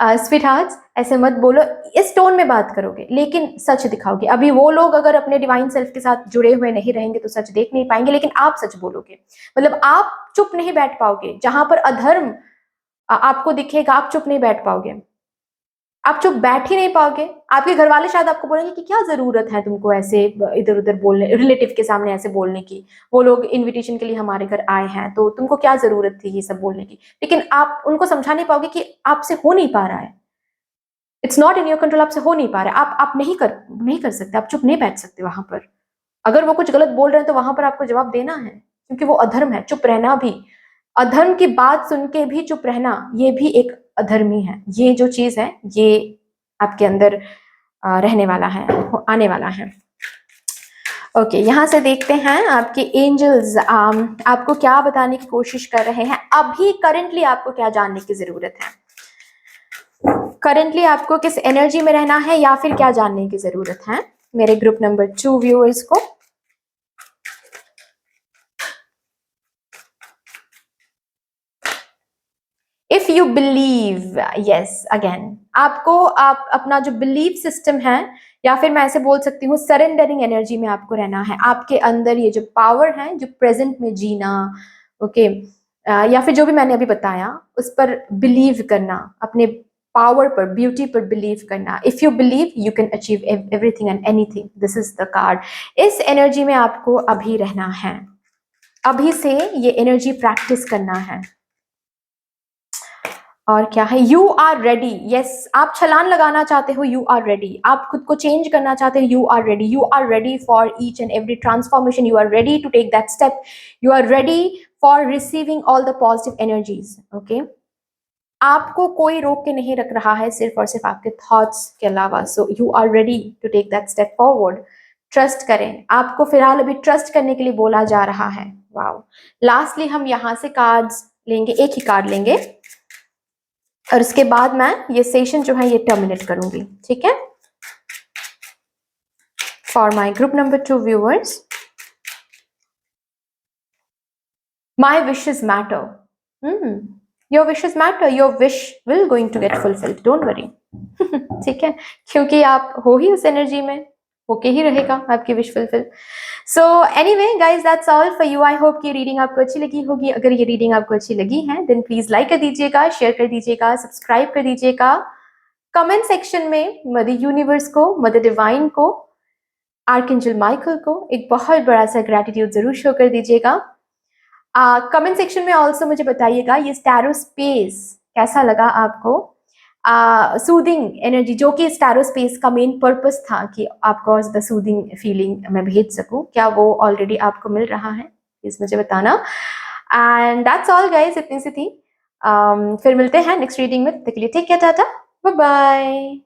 Speaker 1: स्वीट हार्ट्स, ऐसे मत बोलो, इस टोन में बात करोगे, लेकिन सच दिखाओगे। अभी वो लोग अगर अपने डिवाइन सेल्फ के साथ जुड़े हुए नहीं रहेंगे तो सच देख नहीं पाएंगे, लेकिन आप सच बोलोगे। मतलब आप चुप नहीं बैठ पाओगे, जहां पर अधर्म आपको दिखेगा आप चुप नहीं बैठ पाओगे, आप चुप बैठ ही नहीं पाओगे। आपके घर वाले शायद आपको बोलेंगे कि क्या जरूरत है तुमको ऐसे इधर उधर बोलने, रिलेटिव के सामने ऐसे बोलने की, वो लोग इनविटेशन के लिए हमारे घर आए हैं तो तुमको क्या जरूरत थी ये सब बोलने की। लेकिन आप उनको समझा नहीं पाओगे कि आपसे हो नहीं पा रहा है, it's not in your control, आपसे हो नहीं पा रहा है, आप नहीं कर सकते, आप चुप नहीं बैठ सकते वहां पर। अगर वो कुछ गलत बोल रहे हैं तो वहां पर आपको जवाब देना है, क्योंकि वो अधर्म है। चुप रहना भी, अधर्म की बात सुन के भी चुप रहना, ये भी एक अधर्मी है। ये जो चीज है ये आपके अंदर रहने वाला है, आने वाला है। ओके, यहाँ से देखते हैं आपके एंजल्स आपको क्या बताने की कोशिश कर रहे हैं। अभी करंटली आपको क्या जानने की जरूरत है, करंटली आपको किस एनर्जी में रहना है, या फिर क्या जानने की जरूरत है मेरे ग्रुप नंबर 2 व्यूअर्स को। If you believe, yes again, आपको आप अपना जो बिलीव सिस्टम है, या फिर मैं ऐसे बोल सकती हूँ सरेंडरिंग एनर्जी में आपको रहना है। आपके अंदर ये जो पावर है, जो प्रेजेंट में जीना, ओके, या फिर जो भी मैंने अभी बताया उस पर बिलीव करना, अपने पावर पर, ब्यूटी पर बिलीव करना। If you believe you can achieve everything and anything, this is the card. इस एनर्जी में आपको अभी रहना है, अभी से ये एनर्जी प्रैक्टिस करना है। और क्या है, यू आर रेडी, यस, आप छलांग लगाना चाहते हो, यू आर रेडी, आप खुद को चेंज करना चाहते हो, you are ready, you are ready for each and every transformation, you are ready to take that step, you are ready for receiving all the positive energies. Okay, आपको कोई रोक के नहीं रख रहा है, सिर्फ और सिर्फ आपके थॉट्स के अलावा। So you are ready to take that step forward. Trust करें, आपको फिलहाल अभी ट्रस्ट करने के लिए बोला जा रहा है। वाओ, लास्टली हम यहाँ से कार्ड्स लेंगे, एक ही कार्ड लेंगे, और उसके बाद मैं ये सेशन जो है ये टर्मिनेट करूंगी, ठीक है। For my group number 2 viewers, my wishes matter, your wishes matter, your wish will going to get fulfilled, don't worry. ठीक है, क्योंकि आप हो ही उस एनर्जी में, होके ही रहेगा आपकी wish fulfil. So anyway guys, that's all for you. I hope कि रीडिंग आपको अच्छी लगी होगी। अगर ये रीडिंग आपको अच्छी लगी है देन प्लीज लाइक कर दीजिएगा, शेयर कर दीजिएगा, सब्सक्राइब कर दीजिएगा। कमेंट सेक्शन में मदर यूनिवर्स को, मदर डिवाइन को, आर्कएंजल माइकल को एक बहुत बड़ा सा ग्रैटिट्यूड जरूर शो कर दीजिएगा। कमेंट सेक्शन में ऑल्सो मुझे बताइएगा ये टैरो स्पेस कैसा लगा आपको। सूदिंग एनर्जी, जो कि टैरो स्पेस का मेन पर्पस था कि आपको द सूदिंग फीलिंग मैं भेज सकूं, क्या वो ऑलरेडी आपको मिल रहा है, प्लीज मुझे बताना। एंड दैट्स ऑल गाइज, इतनी सी थी। फिर मिलते हैं नेक्स्ट रीडिंग में, तब तक के लिए take care, tata, bye bye.